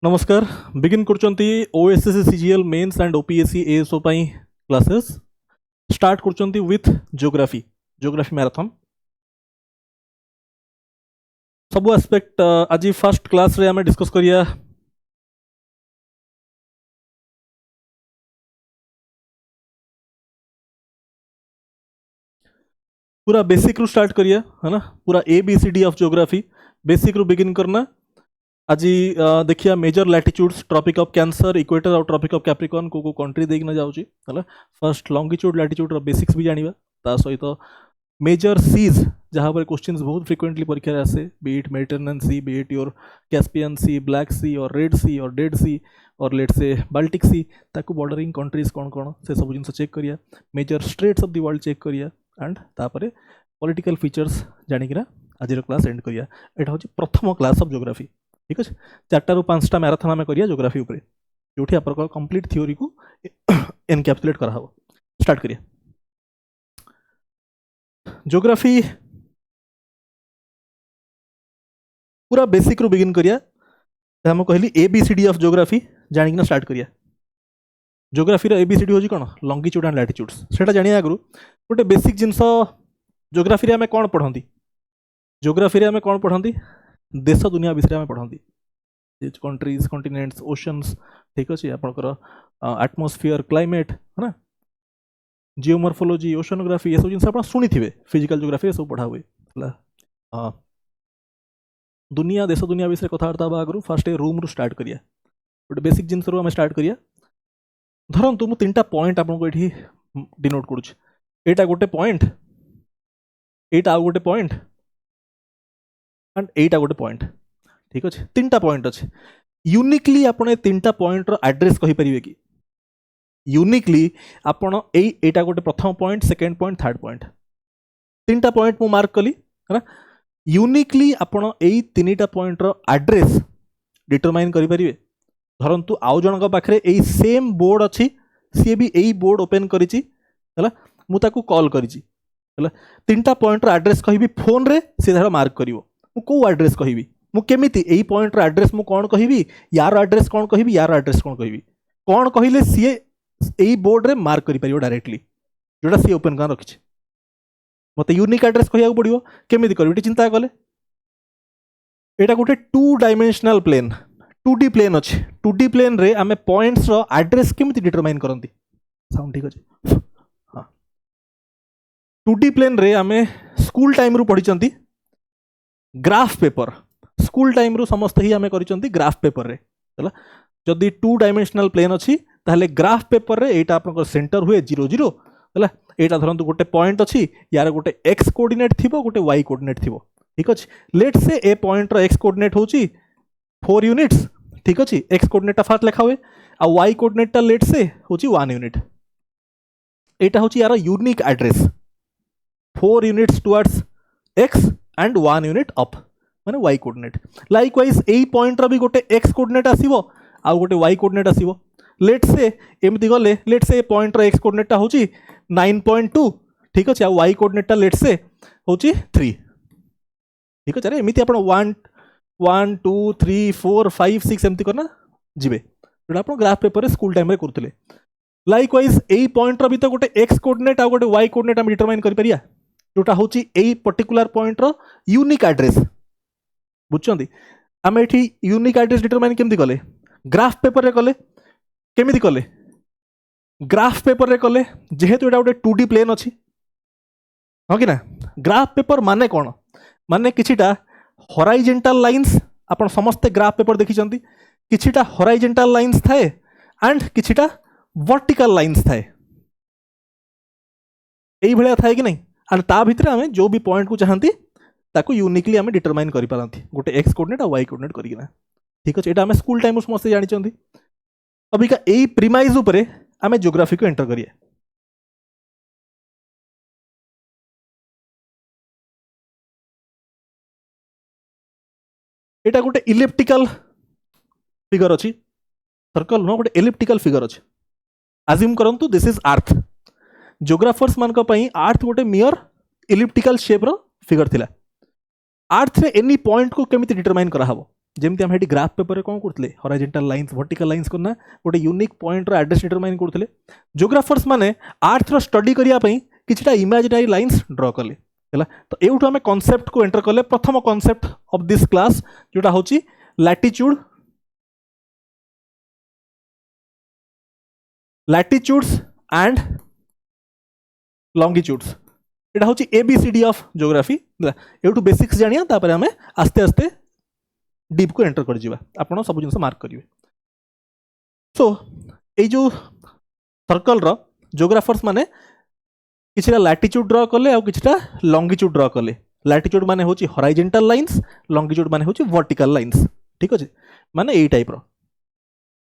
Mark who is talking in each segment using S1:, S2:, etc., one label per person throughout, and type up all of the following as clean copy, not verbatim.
S1: नमस्कार बिगिन करचंती OSSC CGL mains and OPSC ASO पाई क्लासेस स्टार्ट करचंती विथ ज्योग्राफी मैराथन सब एस्पेक्ट आज फर्स्ट क्लास रे हमें डिस्कस करिया पूरा बेसिक रू स्टार्ट करिया है ना पूरा ABCD ऑफ ज्योग्राफी बेसिक रू बिगिन करना आज देखिए major latitudes tropic of cancer equator और ट्रॉपिक ऑफ कैप्रिकॉर्न को कंट्री देखना जाउची हला फर्स्ट लॉन्गिट्यूड लैटिट्यूड रो बेसिक्स भी जानिबा ता सहित मेजर सीज जहाँ पर क्वेश्चंस बहुत फ्रिक्वेंटली परीक्षा रे आसे be it Mediterranean sea be it your Caspian sea black sea और रेड सी और डेड सी और लेट से बाल्टिक सी ताकू बॉर्डरिंग कंट्रीज कौन कौन से सब जिन चेक करिया major straits of the world check करिया एंड तापरे पॉलिटिकल फीचर्स जानिकिना आज क्लास एंड करिया एटा होची प्रथम क्लास ऑफ ज्योग्राफी ठीक अच्छे 4 ରୁ 5टा मैराथन आम करिया ज्योग्राफी उपरे जोठी आपन कंप्लीट थ्योरी को एनकैप्सुलेट करा हो स्टार्ट करिया ज्योग्राफी पूरा बेसिक रू बिगिन करिया हम कहली ABCD ऑफ ज्योग्राफी जानिकिना स्टार्ट करिया ज्योग्राफी रो ABCD होजी कोन लॉन्गिट्यूड एंड लैटिट्यूड्स सेटा जानिया आगु गोटे बेसिक जिंस ज्योग्राफी रे हमें कोन पढंती ज्योग्राफी रे हमें कोन पढंती देश दुनिया विषय में पढ़ती कंट्रीज कॉन्टिनेंट्स ओशंस ठीक अच्छे आपंकर एटमॉस्फेयर क्लाइमेट है ना जियोमॉर्फोलॉजी ओशनोग्राफी ये सब जिन आप शुणी थे फिजिकल ज्योग्राफी सब पढ़ा हुए दुनिया देश दुनिया विषय कथबार्ता आगु फास्ट रूम रू स्टार्ट करिया गोटे बेसिक जिन आम स्टार्ट करिया धरतु मु 3टा पॉइंट आपको ये डिनोट करुच्ची एटा गोटे पॉइंट एटा आउ गोटे पॉइंट एंड एटा गोटे पॉइंट ठीक अच्छे 3टा पॉइंट अच्छे यूनिकली आपन 3टा पॉइंट रो एड्रेस कहि परिबे कि यूनिकली आपन एटा गोटे प्रथम point second point third point 3टा पॉइंट मु मार्क कली है ना यूनिकली आपन 3टा पॉइंट रो एड्रेस डिटरमाइन करि परिबे धरंतु आउ जनक पाखरे एई सेम बोर्ड अछि सी भी एई बोर्ड ओपन करिछि हला मु ताकू कॉल करिछि हला 3टा पॉइंट रो एड्रेस कहिबी फोन रे से धर मार्क करिवो मु को एड्रेस कहिबी मु केमिति एई पॉइंट रो एड्रेस मु कोन कहिबी यार एड्रेस कोन कहिबी यार एड्रेस कोन कहिबी कोन कहिले सी एई बोर्ड रे मार्क करि परियो डायरेक्टली जोटा सी ओपन कर रखिछि मते यूनिक एड्रेस कहिया पड़ियो केमिति करबी चिंता कले एटा गोटे 2 डायमेंशनल प्लेन 2D प्लेन अछि 2D प्लेन रे आमे पॉइंट्स रो एड्रेस केमिति डिटरमाइन करंती साउंड ठीक अछि हां 2D प्लेन रे आमे स्कूल टाइम रू पढी चंती ग्राफ पेपर स्कूल टाइम रू समस्त ही आमे करिसंती ग्राफ पेपर रे हला जदी 2 डायमेंशनल प्लेन अछि ताहले ग्राफ पेपर रे एटा आपन सेंटर हुए 0 0 हला एटा धरंतु गोटे पॉइंट अछि यार गोटे x कोऑर्डिनेट थिबो गोटे y कोऑर्डिनेट थिबो ठीक अछि लेट से ए पॉइंट रो x कोऑर्डिनेट होची 4 यूनिट्स ठीक अछि x कोऑर्डिनेट ता फास्ट लिखा हुए आ y कोऑर्डिनेट ता लेट से होची 1 यूनिट एटा होची यार unique address 4 units towards x and 1 unit up माने y कोऑर्डिनेट लाइकवाइज एई पॉइंट रो भी गोटे x कोऑर्डिनेट आसीबो आ गोटे y कोऑर्डिनेट आसीबो लेट से एमति गले लेट से पॉइंट रो x कोऑर्डिनेट ता होची 9.2 ठीक अछि आ y कोऑर्डिनेट ता लेट से होची 3 ठीक अछि अरे एमिति आपण 1 1 2 3 4 5 6 एमति करना जिबे जोटा आपण ग्राफ पेपर रे स्कूल टाइम रे करथले लाइकवाइज एई पॉइंट रो भी तो गोटे x कोऑर्डिनेट आ गोटे y कोऑर्डिनेट हम डिटरमाइन करि परिया जोटा होची एई पर्टिकुलर पॉइंट रो यूनिक एड्रेस बुझछंती आमे एठी यूनिक एड्रेस डिटरमाइन केमति कले ग्राफ पेपर रे कले केमिति कले ग्राफ पेपर रे कले जेहेतु एटा गोटे 2D प्लेन अछि हो कि ना ग्राफ पेपर माने कोन माने किछिटा हॉराइजॉन्टल लाइंस आपण समस्त ग्राफ पेपर देखि चंती किछिटा हॉराइजॉन्टल लाइंस थाए एंड किछिटा वर्टिकल लाइंस थाए एई भलिया थाए कि नहीं एंड ता भितर आमे जो भी पॉइंट को चाहंती ताको यूनिकली आमे डिटरमाइन करि पारंती गोटे x कोऑर्डिनेट और y कोऑर्डिनेट करिना ठीक अछि एटा आमे स्कूल टाइम समस्त जानि चंती अभी का एई प्रीमाइज ऊपरे आमे ज्योग्राफी को एंटर करिया एटा गोटे इलिप्टिकल फिगर अछि सर्कल नो गोटे इलिप्टिकल फिगर अछि अज्यूम करंतु दिस इज अर्थ ज्योग्राफर्स मान को पई अर्थ गोटे मियर इलिप्टिकल शेप रो फिगर थिला अर्थ रे एनी पॉइंट को केमिति डिटरमाइन करा हबो जमती आम ग्राफ पेपर कौन करते हॉरिजॉन्टल लाइंस वर्टिकल लाइंस करना गोटे यूनिक पॉइंट रो एड्रेस डिटरमाइन करते जियोग्राफर्स माने अर्थ रो स्टडी करिया पई किछटा इमेजिनरी लाइंस ड्रॉ कले है। तो एउठू आम कॉन्सेप्ट को एंटर कले प्रथम कॉन्सेप्ट ऑफ दिस क्लास जोटा होची लैटिट्यूड लैटिट्यूड्स एंड लॉन्गिट्यूड्स एटा होची एबीसीडी ऑफ ज्योग्राफी एउठू बेसिक्स जानिया तापर आमे आस्ते आस्ते डीप को एंटर कर जिवा आपण सब जिंस मार्क करिवे। सो ए जो सर्कल रो ज्योग्राफर्स माने किछटा लैटिट्यूड ड्रॉ कले आ किछटा लॉन्गिट्यूड ड्रॉ कले। लैटिट्यूड माने होची हॉरिजॉन्टल लाइंस लॉन्गिट्यूड माने होची वर्टिकल लाइंस ठीक अछि माने एई टाइप रो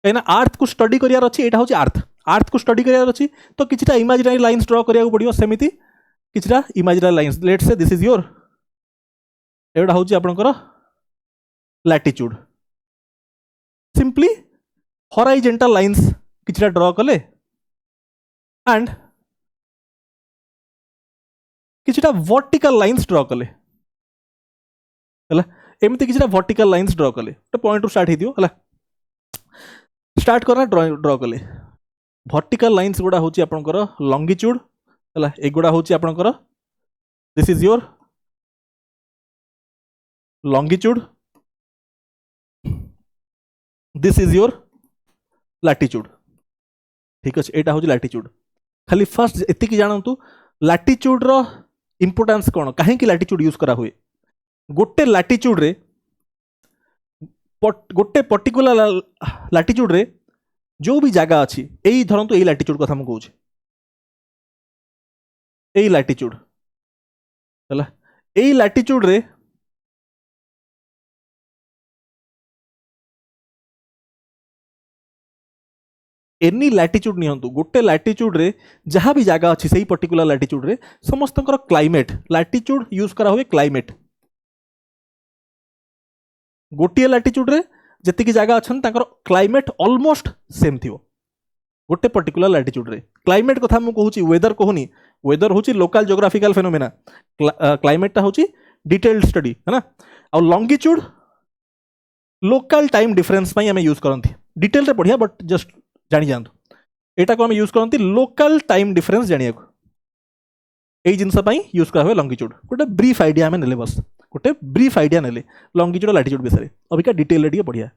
S1: एना अर्थ को स्टडी करियार अछि एटा होची अर्थ को स्टडी करियार अछि तो किछटा इमेजिनरी लाइंस ड्रॉ करिया पड़ियो सेमिति किछटा imaginary lines let's say this is your एटा होची आपनकर लैटिट्यूड सिंपली हॉरिजॉन्टल लाइंस किछटा ड्रॉ कले एंड किछटा वर्टिकल लाइंस ड्रॉ कले हला एमती किछटा वर्टिकल लाइंस ड्रॉ कले तो पॉइंट स्टार्ट हे दियो हला स्टार्ट करना ड्रॉ कले वर्टिकल लाइंस गुडा होची आपनकर लॉन्गिट्यूड हला एगुडा होची आपनकर this is your longitude this is your latitude ठीक अच्छे एटा होची लैटिट्यूड खाली फर्स्ट एतिकी जानतु लैटिट्यूड रो इंपोर्टेंस कौन कहीं लैटिट्यूड यूज करा हुए गोटे लैटिट्यूड रे गोटे पर्टिकुलर लैटिट्यूड रे जो भी जगह अच्छी यही धरतु यही लैटिट्यूड कथा मैं कहूँ यही लैटिट्यूड है यही लैटिट्यूड रे एनी लैटिट्यूड नियंतु गोटे लैटिट्यूड रे जहाँ भी जगह अच्छी सही पर्टिकुलर लैटिट्यूड रे समस्त क्लाइमेट लैटिट्यूड यूज करा हुए क्लाइमेट गोटे लैटिट्यूड रे जति जगह अच्छा क्लाइमेट ऑलमोस्ट सेम थी गोटे पर्टिकुलर लैटिट्यूड रे क्लाइमेट कथा मुझे कहूँ वेदर कहूनी वेदर हूँ लोकल जियोग्राफिकल फेनोमेना क्लाइमेटा हूँ डिटेल्ड स्टडी है ना आ लॉन्गिट्यूड लोकल टाइम डिफरेंस आम यूज करती डिटेल रे पढ़िया बट जस्ट जानी जातु एटा को आम यूज करती लोकल टाइम डिफरेंस जानिया यही जिनस यूज करा हुए लॉन्गिट्यूड गोटे ब्रीफ आइडिया आम ने बस गोटे ब्रीफ आइडिया ने लॉन्गिट्यूड और लैटिट्यूड विषय अबिका डिटेल रे बढ़िया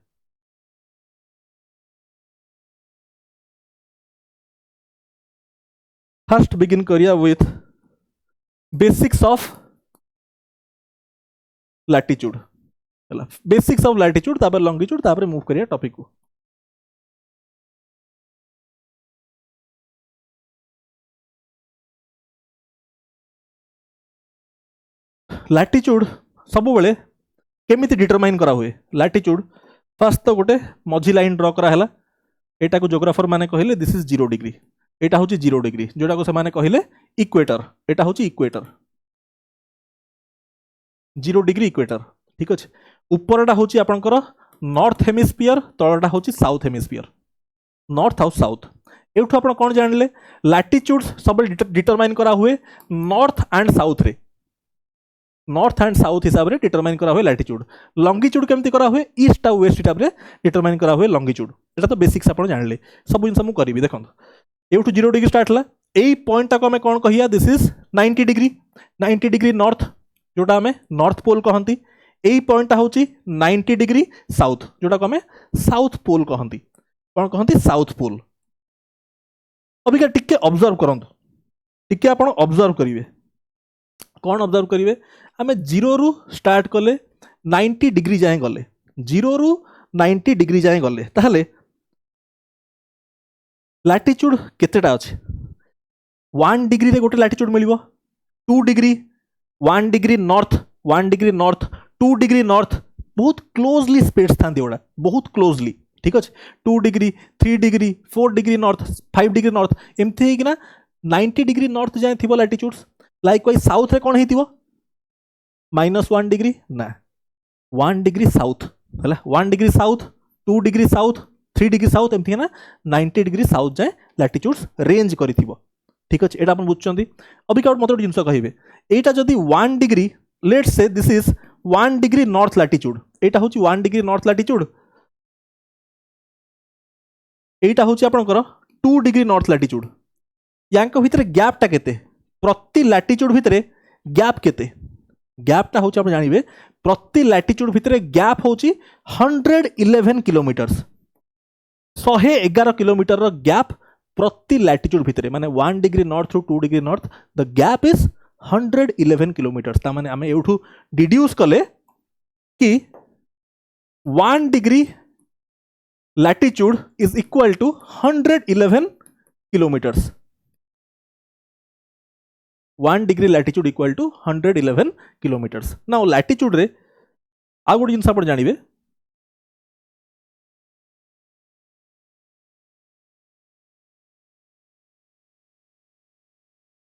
S1: फर्स्ट बिगिन करिया with basics of latitude basics of latitude तापर लॉन्गिट्यूड तापर मूव करिया टॉपिक को लैटिट्यूड सब बेले केमिति डिटरमाइन करा हुए लैटिट्यूड फर्स्ट तो गोटे मझी लाइन ड्रॉ करा हैला एटा को जियोग्राफर माने कहले दिस इज 0 डिग्री एटा होची 0 डिग्री जोटा को से माने कहले इक्वेटर एटा होची इक्वेटर 0 डिग्री इक्वेटर ठीक अच्छे ऊपरटा होची आपनकर नॉर्थ हेमिस्फीयर तळटा होची साउथ हेमिस्फीयर नॉर्थ आउ साउथ एठू आपण कोन जानले लैटिट्यूड सब डिटरमाइन करा हुए नॉर्थ एंड साउथ रे नॉर्थ एंड साउथ हिसाब से डिटरमाइन करा हुए लैटिट्यूड लॉन्गिट्यूड केमती करा हुए ईस्ट आउ वेस्ट हिसाब से डिटरमाइन करा हुए लॉन्गिट्यूड एटा तो बेसिक्स आपण जानले सब जिनस मु करबी देखंत एठू 0 डिग्री स्टार्ट हला एई पॉइंट को हमें कोन कहिया दिस इज 90 डिग्री नॉर्थ जोटा हमें नॉर्थ पोल कहंती एई पॉइंट होची 90 डिग्री साउथ जोटा को हमें साउथ पोल कहंती कोन कहंती साउथ पोल अबिका टिके ऑब्जर्व करंतु टिके आपण ऑब्जर्व करिवे कौन ऑब्जर्व करिवे आमे 0 रु स्टार्ट कले 90 डिग्री जाए गले 0 रु 90 डिग्री जाए गले ताहले लैटिट्यूड केतेटा अछि 1 डिग्री रे गोटे लैटिट्यूड मिलिबो 2 degree 1 degree north 2 degree north बहुत क्लोजली स्पेस थांती ओडा बहुत क्लोजली ठीक अछि 2 degree 3 degree 4 degree north 5 degree north एमथि हे कि ना 90 डिग्री नॉर्थ जाए थिबो लैटिट्यूड्स लाइक वाइज साउथ रे कोन हेतिबो -1 डिग्री ना 1 डिग्री साउथ हला 1 degree south 2 degree south 3 degree south एमथि ना 90 डिग्री साउथ जाए लैटिट्यूड्स रेंज करिथिबो ठीक अछि एटा अपन बुझचंदी अभी का मतलब जिंस कहिबे एटा जदी 1 degree let's say this is 1 degree north latitude एटा हूँ 1 डिग्री नॉर्थ लैटिट्यूड, एटा हूँ आपंकर 2 डिग्री नॉर्थ लैटिट्यूड। यांक भितर गैपटा केते, प्रति लैटिट्यूड भितर गैप केते, गैपटा हूँ आप जानवे प्रति लैटिट्यूड भितर गैप हूँ 111 किलोमीटर, 111 किलोमीटर गैप प्रति लैटिट्यूड भितर, माने 1 degree north through 2 degree north the gap is 111 kilometre. तामाने आमे एठू डिड्यूस कले कि 1 degree latitude is equal to 111 kilometres. 1 degree latitude equal to 111 kilometres. Now latitude रे आ गोटे जिनस आप जानवे,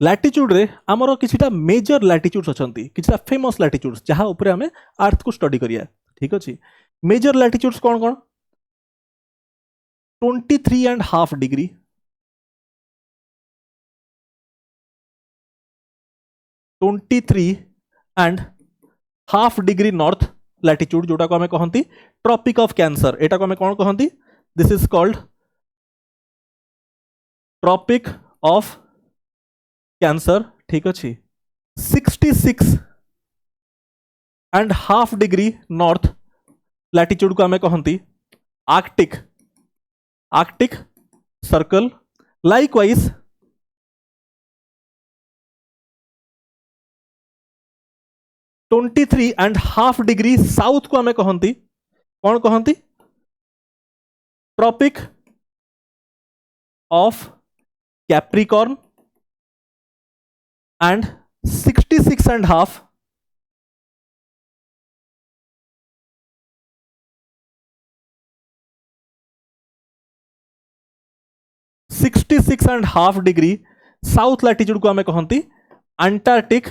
S1: लैटिट्यूड रे आमर किछिटा मेजर लैटिट्यूड्स अछंती, किछिटा फेमस लैटिट्यूड्स जहाँ ऊपर आमे अर्थ को स्टडी करिया। ठीक अछि, मेजर लैटिट्यूड्स कौन कौन? 23.5 डिग्री, 23.5 डिग्री नॉर्थ लैटिट्यूड जोटा को आमे कहंती ट्रॉपिक ऑफ कैंसर। एटा को आमे कौन कहंती? This is called tropic of Cancer. ठीक अच्छे, 66.5 डिग्री नॉर्थ लैटिट्यूड को आमे कहंती Arctic, Arctic circle. Likewise 23.5 degree south को आमे कहंती कौन कहंती? Tropic of Capricorn. And 66.5 66.5 degree south latitude को आमे कहंती अंटार्कटिक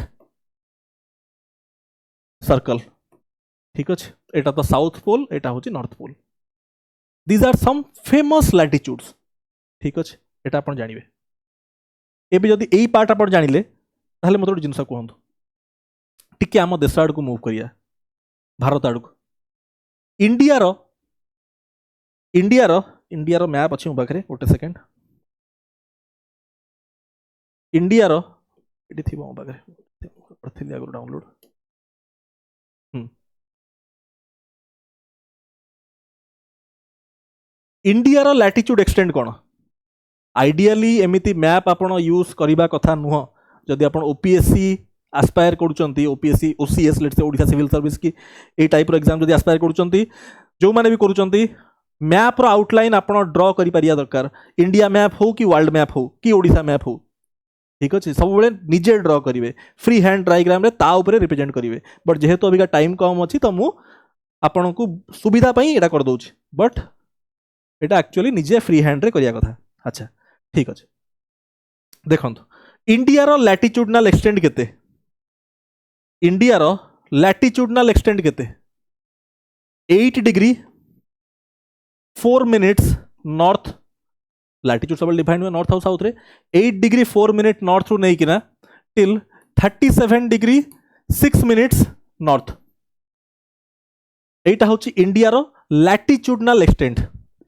S1: सर्कल। ठीक अच्छे, एटा तो साउथ पोल, एटा होची north pole. These are some famous latitudes. ठीक अच्छे, एटा आपण जानिबे। एबे जदि एई पार्ट आपण जानिले ताहले मते गोटे जिनस कहंतु, टिके आम देश आड़ को मूव करिया, भारत आड़ को। इंडिया रो मैप अच्छे मो पाखरे, गोटे सेकेंड। इंडिया रो एटी थिबो मो पाखरे, करथिली आगु डाउनलोड। इंडिया रो लैटिट्यूड एक्सटेंड कोन? आइडियली एमिति मैप आपण यूज करिबा कथा नुह। जदि आपण ओपीएससी आस्पायर करूचंती, OPSC OCS let's say Odisha civil service की ए टाइप रो एग्जाम जदि आस्पायर करूचंती, जो माने भी करूचंती, मैप रो आउटलाइन आपण ड्रॉ करि परिया दरकार। इंडिया मैप हो कि वर्ल्ड मैप हो कि ओडिशा मैप हो, ठीक अच्छे, सब बेले निजे ड्रॉ करिवे, फ्री हैंड डायग्राम रे ता ऊपर रिप्रेजेंट करिवे। बट जेहेतु अबिका टाइम कम अछि त मु आपण को सुविधा पई एटा कर दोछि, बट एटा एक्चुअली निजे फ्री हैंड रे करिया कथा। अच्छा ठीक अच्छे, देखंतु इंडिया रो लैटिट्यूडनल एक्सटेंड केते? इंडिया रो लैटिट्यूडनल एक्सटेंड केते? 8 डिग्री 4 मिनिट्स नॉर्थ लैटिट्यूड सब डिफाइन हुए नॉर्थ और साउथ रे। 8 डिग्री 4 मिनिट नॉर्थ रू नहीं किना टिल 37 डिग्री 6 मिनिट्स नॉर्थ। एटा होची इंडिया रो लैटिट्यूडनल एक्सटेंड।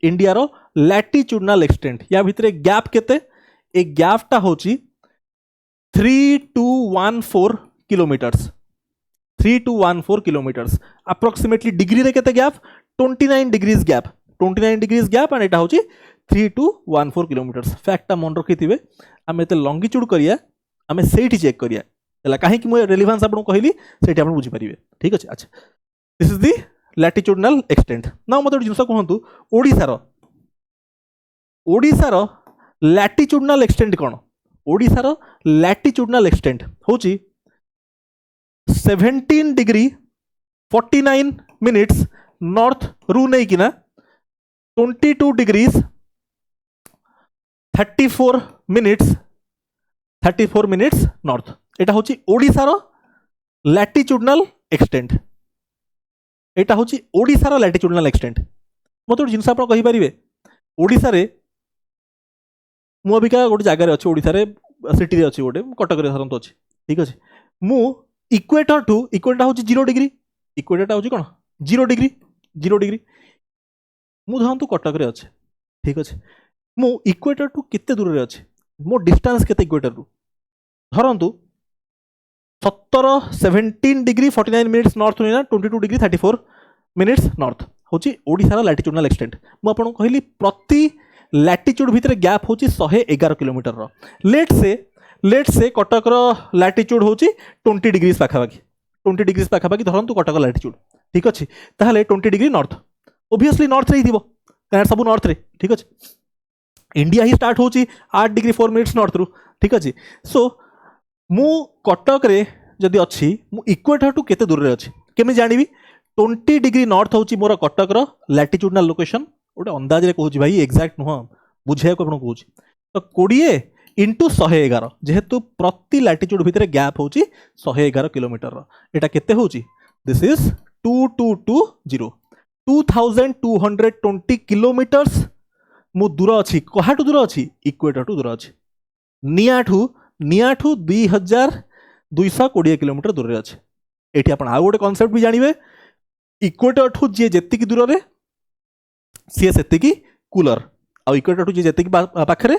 S1: इंडिया रो लैटिट्यूडनल एक्सटेंड या भितरे गैप केते? ए गैपटा होची 3214 किलोमीटर्स, 3214 किलोमीटर्स। अप्रोक्सीमेटली डिग्री रे केते gap? 29 degrees gap, 29 degrees gap. And एटा होची 3214 किलोमीटर्स। फैक्टा मन रखिथिबे, आमे एते लॉन्गिट्यूड करिया, आमे सेठी चेक करिया हला, काहे कि मो रेलेवेंस आपन कहली सेठी आपन बुझी परिबे। ठीक अछि। अच्छा, this is the latitudinal extend. Now मते जिनस कहंतु ओडिसा रो लैटिट्यूडनल एक्सटेंड कोन? ओडिसा रो लैटिट्यूडनल एक्सटेंड होची 17 डिग्री 49 मिनिट्स नॉर्थ रू नहीं किना 22 डिग्रीज 34 मिनिट्स नॉर्थ। एटा होची ओडिसा रो लैटिट्यूडनल एक्सटेंड। एटा होची ओडिसा रो लैटिट्यूडनल एक्सटेंड। मते जिनस आप कहि परिबे, ओडिसा रे मु अबिका गोटे जगह रे अछि, ओडिसा रे सिटी रे अछि, गोटे कटक रे धरंत अछि। ठीक अछि, मु इक्वेटर टू इक्वेटर होची 0 डिग्री, इक्वेटरटा होची कोन जीरो डिग्री मु धरतु कटक रे अच्छे ठीक अच्छे मु इक्वेटर टू केते दूर रे अच्छे मो डिस्टेंस केते इक्वेटर टू धरतु 17 डिग्री 49 मिनिट्स नॉर्थ हुई ना 22 डिग्री 34 मिनिट्स नॉर्थ होची ओडिशार लैटिट्यूडनल एक्सटेंट मु आपन कहली प्रति लैटिट्यूड भितर गैप होची 111 किलोमीटर रो लेट से कटक रो लैटिट्यूड होची 20 डिग्रीज पाखापाखि धरतु कटक लैटिट्यूड ठीक अच्छे ताहले 20 डिग्री नॉर्थ ओबियसली नॉर्थ रे ही सब नॉर्थ रे ठीक अच्छे इंडिया ही स्टार्ट होची 8 डिग्री 4 मिनिट्स नॉर्थ रु ठीक अच्छे सो मु कटक रे जदि अच्छी मु इक्वेटर टू केते दूर रे अच्छी केमी जानिबी 20 डिग्री नॉर्थ होची मोर कटक रो लैटिट्यूडनल लोकेशन गोटे अंदाज रे कहूची भाई एग्जैक्ट नुह बुझे को आपण कहूची तो 20 इंटू 111 जेहेतु प्रति लैटिट्यूड भितर गैप होची 111 किलोमीटर रो एटा केते होची दिस इज 2220 2220 किलोमीटर्स मु दूर अच्छी कहाटू दूर अच्छी इक्वेटर टू दूर अच्छी नियाठू 2220 किलोमीटर दूर अच्छे ये आप आउ गोटे कनसेप्ट भी जानवे इक्वेटर ठू जी जी दूर रे सी से कूलर आउ इक्वेटर ठू जी जी पाखे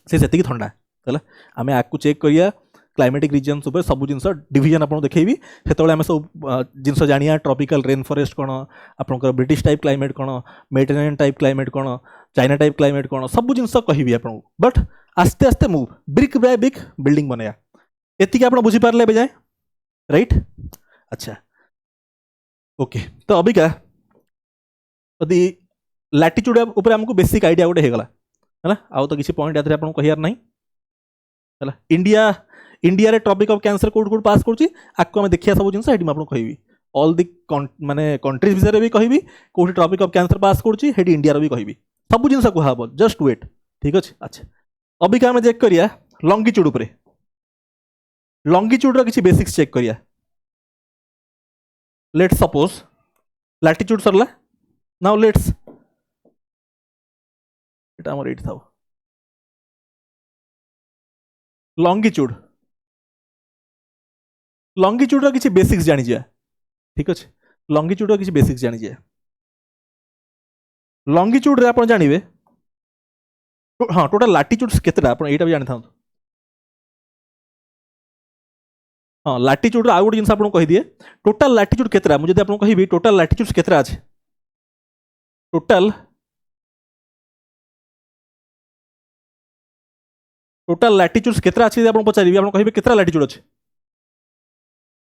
S1: सी से ठंडा है आम आपको चेक करिया क्लाइमेटिक रिजन्स उपर सब जिन डिवीजन आपको देखी से आम सब जिन जानिया ट्रॉपिकल रेन फॉरेस्ट कौन आपंकर ब्रिटिश टाइप क्लाइमेट कौन मेडिटेरेनियन टाइप क्लाइमेट कौन चाइना टाइप क्लाइमेट कौन सब जिन कहि आपको बट आस्ते आस्ते move brick by brick building बनाया एति आप बुझीपारे ए जाए राइट अच्छा ओके तो अबिका यदि लैटिट्यूड उपर आमको बेसिक आइडिया गोटे होगा है आउ तो किसी पॉइंट याद आपको कहार ना है इंडिया रे ट्रॉपिक ऑफ कैंसर कोड कोड पास करुच्ची आपको आम देखिए सब जिन आपको कहि ऑल दि माने कंट्रीज विषय भी कहि कौटी ट्रॉपिक ऑफ कैंसर पास करुच्ची हेटी इंडिया भी कहि सब जिन कहब जस्ट वेट ठीक अच्छे अच्छा अबिका आम चेक करिया लंगिट्यूड उपरे लंगिट्यूड किसी बेसिक्स चेक करिया लेट्स सपोज लैटिट्यूड सरला नाउ लेट्स एटा हमर एट थाउ लंगिट्यूड किसी बेसिक्स जानी जा ठीक अच्छे लंगिट्यूड किसी बेसिक्स जानी जा लंगिट्यूड रे आपण जानिबे हाँ टोटल लैटिट्यूड्स केतेटा आपण एटा भी जानि थाउ हाँ लैटिट्यूड आउ गोटे जिन आपको कही दिए टोटल लैटिट्यूड केतेटा मुझे आपको कहि टोटल लैटिट्यूड्स केतेटा अछि टोटल लैटिट्यूड्स केतेटा अछि आपको पचारिबे आपको कहिबे केतेटा लैटिट्यूड अछि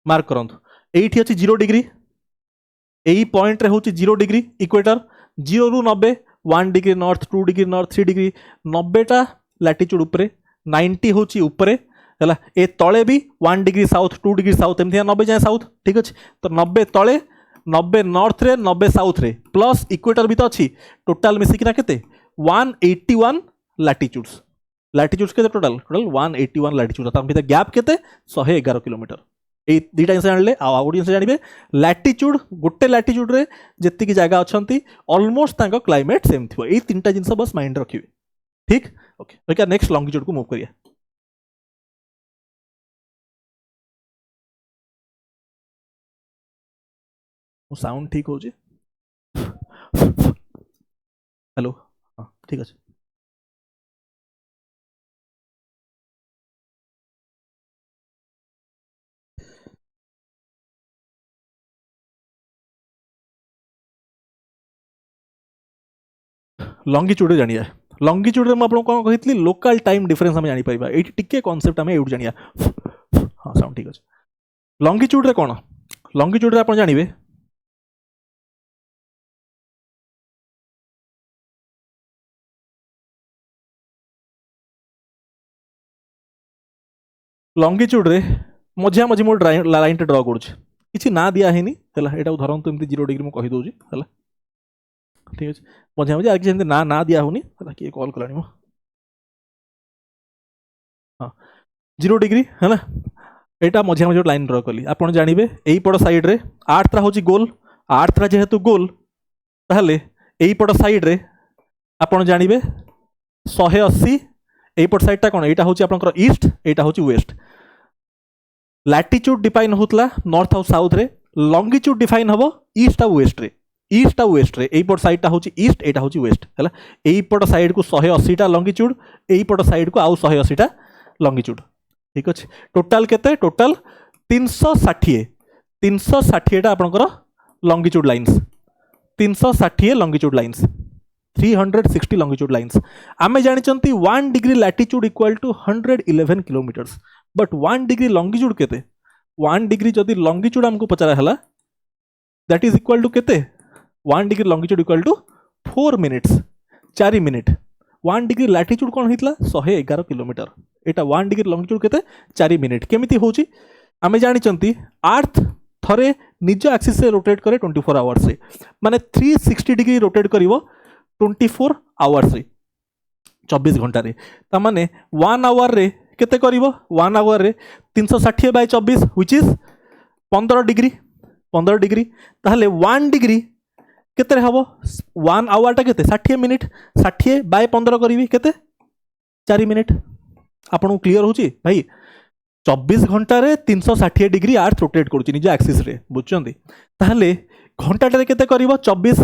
S1: मार्क करंतु एठी अछि 0 डिग्री एई पॉइंट रे होछि 0 डिग्री इक्वेटर 0 रु 90 1 degree north 2 degree north 3 degree 90टा लैटिट्यूड उपरे 90 होछि उपरे है ए तले भी 1 डिग्री साउथ 2 डिग्री साउथ एमती 90 जाए साउथ ठीक अच्छे तो 90 तले 90 नॉर्थ रे 90 साउथ रे प्लस इक्वेटर भी तो अच्छी टोटाल मिसिकिना केते 181 लैटिट्यूड्स केते टोटाल 181 लैटिट्यूड तार भीतर गैप केते 111 किलोमीटर ए दुटा जिन जानले आ गोटे जिन जानवे लैटिट्यूड गोटे लैटिट्यूड रे जेतिकी जगह अच्छी ऑलमोस्ट तांको क्लाइमेट सेम थी ये तीन जिन बस माइंड रखिए ठीक ओके नेक्स्ट लंगिट्यूड को मूव करिए साउंड ठीक हो हेलो हाँ ठीक अच्छे लंगिट्यूड जानिए लंगिट्यूड में आपको कौन कही लोकल टाइम डिफरेंस आम जापर ये टिके कॉन्सेप्ट आम एवं जानिया हाँ साउंड ठीक अच्छे लंगिट्यूड कौन लंगिट्यूड आप जानवे लंगिट्यूड रे मझिया मझी मोर लाइन ड्र करुच्ची ना दिखाही यहाँ धरतु एमती 0 डिग्री मुझे कहीदे है ठीक अच्छे मझिया मझी आगे ना ना दिया होनी किए कॉल कला हाँ 0 डिग्री है ना यहाँ मझिया मझी लाइन ड्र कली आप जानवे यही पट साइड रे 8 हूँ गोल 8 जेहेतु गोल ताहले यही पट साइड रे आप जानवे 180 यही पट साइडटा कौन यहाँ हूँ आप ईस्ट यहाँ हूँ वेस्ट लैटिट्यूड डिफाइन होता नॉर्थ आउ साउथ रे लंगिट्यूड डिफाइन हम ईस्ट आ वेस्ट रे ईस्ट आ वेस्ट रे एपट साइडटा हूँ ईस्ट एटा हूँ वेस्ट है एपट साइड को 180टा लंगिट्यूड एपट साइड को आउ 180टा लंगिट्यूड ठीक अच्छे टोटाल केते टोटाल 360टा आपनकर longitude lines 360 longitude lines 360 longitude lines आमे जानिचंती 1 degree latitude equal to 111 kilometres but 1 degree longitude केते 1 डिग्री जदि लंगिट्यूड हमको पचरा हला दैट इज इक्वल टू केते 1 degree longitude equal to 4 minutes 4 minute 1 degree latitude कौन होइतला 111 किलोमीटर एटा 1 डिग्री लंगिट्यूड केते 4 मिनिट केमिति होची आमे जानिचंती अर्थ थरे निज एक्सिस से रोटेट करे 24 आवर्स रे माने 360 डिग्री रोटेट करिवो 24 आवर्स रे 24 घंटा रे ता माने 1 आवर रे केते करिवो 1 आवर रे 360 बाय 24 व्हिच इज 15 डिग्री ताहले 1 डिग्री केते रे हबो 1 आवर टा केते 60 मिनिट 60 बाय 15 करिवि केते 4 मिनिट आपन क्लियर होची भाई 24 घंटा रे 360 डिग्री अर्थ रोटेट करूची निज एक्सिस रे बुझचंदी ताहले घंटाटे केते करिवो 24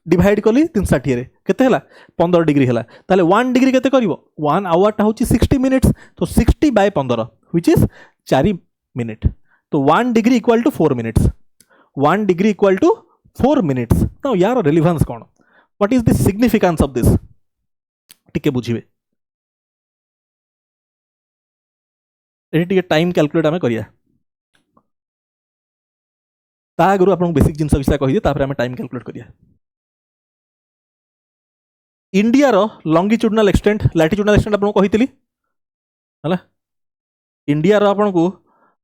S1: डिवाइड कली 360 रे केते हला 15 डिग्री हला ताहले 1 डिग्री केते करिवो 1 आवर टा होची 60 मिनिट्स तो 60 बाय 15 व्हिच इज 4 मिनिट तो 1 degree equal to 4 minutes 1 degree equal to 4 minutes now यार रिलेवेंस कोन what is the significance of this टिके बुझिबे ये टाइम कैलकुलेट आम करिया ता आगु आपन बेसिक जिनस विषय कहि तापर आम टाइम कैलकुलेट करिया इंडिया रो लॉन्गिट्यूडनल एक्सटेंट लैटिट्यूडनल एक्सटेंट आपन कहितली हला इंडिया रो आपन को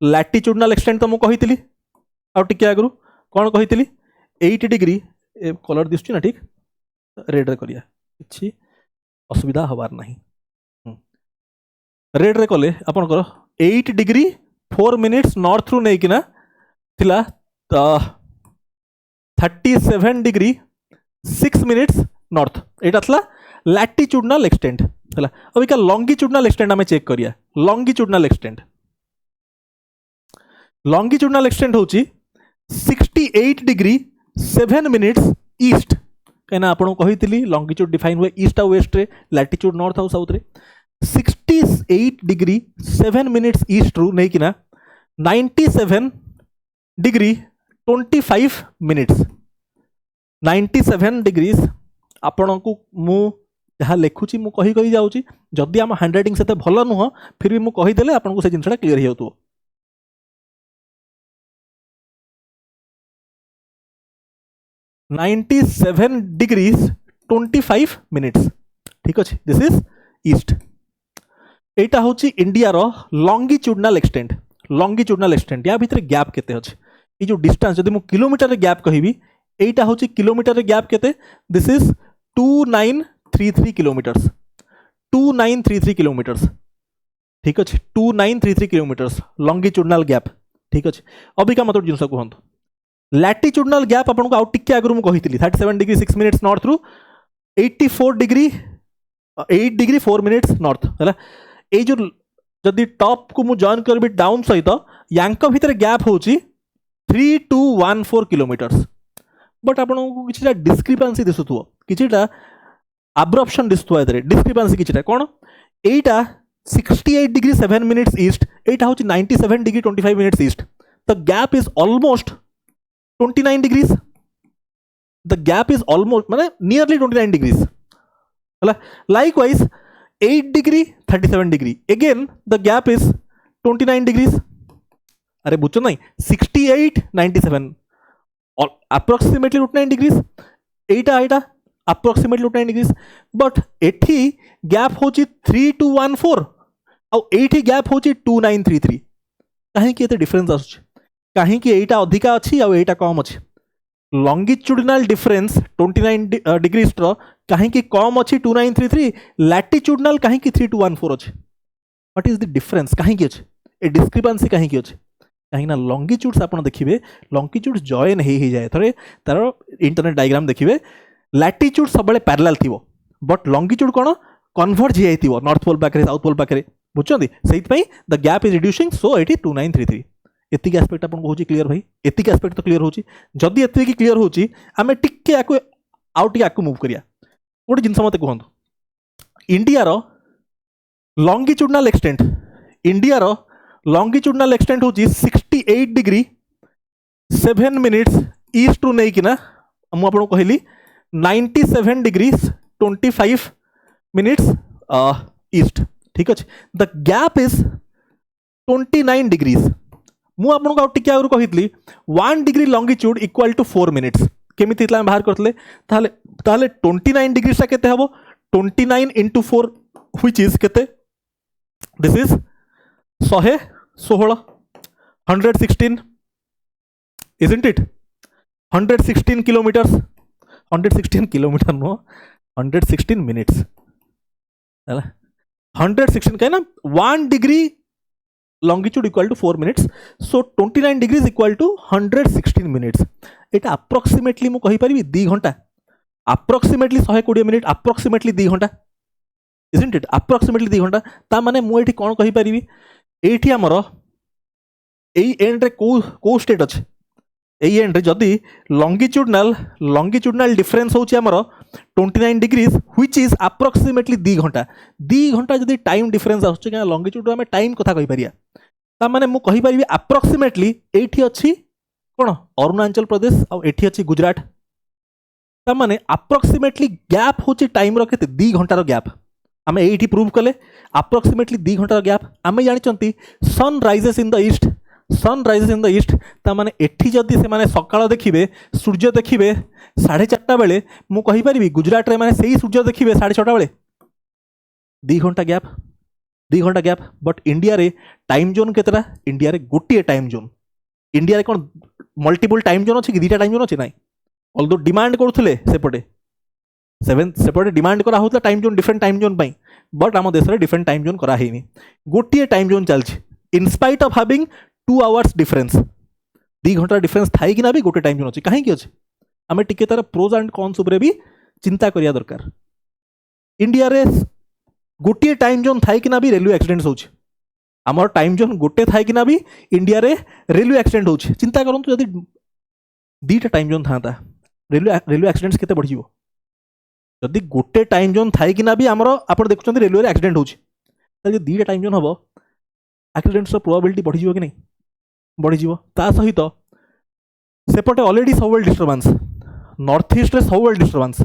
S1: लैटिट्यूडनल एक्सटेंट तो मु कहितली आ टिके आगु कोन कहितली 8 डिग्री कलर दिसछि ना ठीक रेड रे करिया किछि असुविधा हबार नाही रेड रे कले आपनकर 8 डिग्री 4 मिनिट्स नॉर्थ रु नहीं किना थिला 37 डिग्री 6 मिनिट्स नॉर्थ एटा थला लैटिट्यूडनल एक्सटेंट हला अभी का लॉन्गिट्यूडनल एक्सटेंट हमें चेक करिया लॉन्गिट्यूडनल एक्सटेंट होची 68 डिग्री 7 मिनिट्स ईस्ट कहना आपन कहितली लॉन्गिट्यूड डिफाइन हुए ईस्ट आ वेस्ट रे लैटिट्यूड नॉर्थ आ साउथ रे 68 डिग्री 7 मिनिट्स ईस्ट रु नहीं किना 97 डिग्री 25 मिनिट्स 97 डिग्रीज आपण को मु जहाँ लिखुची मु कही कही जाऊँगी जदि आम हैंडराइटिंग से भल नुह फिर भी मु कहीदेले आपन को से जिनसा क्लियर हो जाउतो 97 डिग्रीज 25 मिनिट्स ठीक अच्छे दिस इज ईस्ट एटा होची इंडिया रो लॉन्गिट्यूडनल एक्सटेंट या भितर गैप केते अछि ई जो डिस्टेंस जदि मु किलोमीटर रे गैप कहिबी एटा होची किलोमीटर रे गैप केते दिस इज 2933 किलोमीटर्स 2933 किलोमीटर्स ठीक अछि 2933 किलोमीटर्स लॉन्गिट्यूडनल गैप ठीक अछि अभी का मतलब जिनस कहंतु लैटिट्यूडनल गैप आपन को आउट टिके आगु मु कहितली 37 डिग्री 6 मिनिट्स नॉर्थ रु 84 डिग्री 8 डिग्री 4 मिनिट्स नॉर्थ है ये जो जदि टॉप को मु जॉइन करबी डाउन सहित यांक भितर गैप होची 3214 किलोमीटर्स बट आपन को किछटा डिस्क्रिपेंसी दिसुथुओ किछटा अब्रप्शन दिसुथुआ एतरे डिस्क्रिपेंसी किछटा कोन एटा 68 डिग्री 7 मिनिट्स ईस्ट एटा होची 97 degree 25 minutes east the gap is almost 29 degrees the gap is almost माने nearly 29 degrees हला likewise 8 degree 37 degree again the gap is 29 degrees अरे बुझो नहीं 68 97 approximately 29 degrees Etah approximately 29 degrees but एठी gap होची 3214 और एठी gap होची 2933 काहे कि एते डिफरेंस आछे कहीं एटा अधिका अच्छी आउ एटा कम अच्छी लॉन्गिट्यूडनल डिफरेंस 29 डिग्रीज कहीं कम अच्छी 2933 लैटिट्यूडनल कहीं 3214 अच्छे व्हाट इज द डिफरेंस कहीं अच्छे ए डिस्क्रिपेंसी कहीं अच्छे कहीं लॉन्गिट्यूड्स आप देखिए लॉन्गिट्यूड्स जॉइन हो जाए थे तार इंटरनेट डायग्राम देखिए लैटिट्यूड सब पैरेलल थी बट लॉन्गिट्यूड कौन कन्वर्ज हो नॉर्थ पोल पाखे साउथ पोल पाखे बुझे से द गैप इज रिड्यूसिंग सो ये 2933 एतिक एस्पेक्ट आपको होची क्लियर भाई एतिक एस्पेक्ट तो क्लियर होची जदी एतिक क्लियर होची आमे टिके आको आउट टिके आको मूव करिया गोटे जिनस मते कहंतु इंडिया रो लॉन्गिट्यूडनल एक्सटेंट इंडिया रो लॉन्गिट्यूडनल एक्सटेंट होची 68 डिग्री 7 मिनिट्स ईस्ट टू नहीं किना मु आपन कहली 97 डिग्रीज 25 मिनिट्स ईस्ट ठीक अच्छे द गैप इज 29 डिग्रीज मु आपको टिके आगु कही 1 degree longitude equal to 4 minutes केमिति बाहर करते 29 डिग्रीज केते हबो 29 इंटू 4 व्हिच इज केते this is 116 116 isn't it 116 kilometers 116 kilometre no 116 minutes है 116 कहीं ना 1 degree longitude equal to 4 minutes so 29 degrees equal to 116 minutes एटा अप्रोक्सीमेटली मु कहि परिबी 2 घंटा अप्रोक्सीमेटली 120 मिनिट अप्रोक्सीमेटली 2 घंटा isn't it अप्रोक्सीमेटली 2 घंटा ता माने मु एठी कोन कहि परिबी एठी हमर एई एंड रे को स्टेट अछि एई एंड रे जदी लॉन्गिट्यूडनल डिफरेंस होची हमर 29 डिग्रीज व्हिच इज अप्रोक्सीमेटली 2 घंटा जदी टाइम डिफरेंस आछे कि लॉन्गिट्यूड में टाइम कथा कहि परिया ता माने मु कहि परिबी अप्रोक्सीमेटली एठी अछि कोन अरुणाचल प्रदेश आ एठी अछि गुजरात ता माने अप्रोक्सीमेटली गैप होची टाइम रो केते 2 घंटा रो गैप आमे एठी प्रूव कले अप्रोक्सीमेटली 2 घंटा रो गैप आमे जानि चंती sun rises in the east ता माने एठी जदी से माने सकाळ देखिबे सूर्य देखिबे 4:30 बेले मु कहि परिबी गुजरात रे माने सेही सूर्य देखिबे 6:30 बेले 2 घंटा गैप बट इंडिया रे टाइम जोन केतरा इंडिया रे गोटिए टाइम जोन इंडिया रे कोन मल्टीपल टाइम जोन अछि कि दुटा टाइम जोन अछि नाही ऑल्दो डिमांड करथले सेपटे 7 सेपटे डिमांड करा होतला time zone different time zone पई बट आम देश रे डिफरेंट टाइम जोन करा हेनी गोटिए टाइम जोन चलछि in spite of having 2 hours difference 2 घंटा डिफरेंस थाई कि ना भी गोटे टाइम जोन अछि काहे कि अछि आमे टिके तार प्रोज एंड कॉन्स ऊपर भी चिंता करिया दरकार इंडिया रे गोटिए टाइम जोन थाई कि ना भी रेलवे एक्सीडेंट्स होछि आमर टाइम जोन गोटे थाई कि ना भी इंडिया रे रेलवे एक्सीडेंट होछि चिंता करंतु यदि दीटा टाइम जोन थाता रेलवे एक्सीडेंट्स केते बढ़ जिवो यदि गोटे टाइम जोन थाई कि ना भी आमर आपण देखुचंती रेलवे रे एक्सीडेंट होछि त जे दीटा टाइम जोन हबो एक्सीडेंट्स प्रोबेबिलिटी बढ़ी जिवो कि नहीं बढ़ी जिवो ता सहित सेपटे ऑलरेडी सबवेल डिस्टर्बेंस नॉर्थ ईस्ट रे सबवेल डिस्टर्बेंस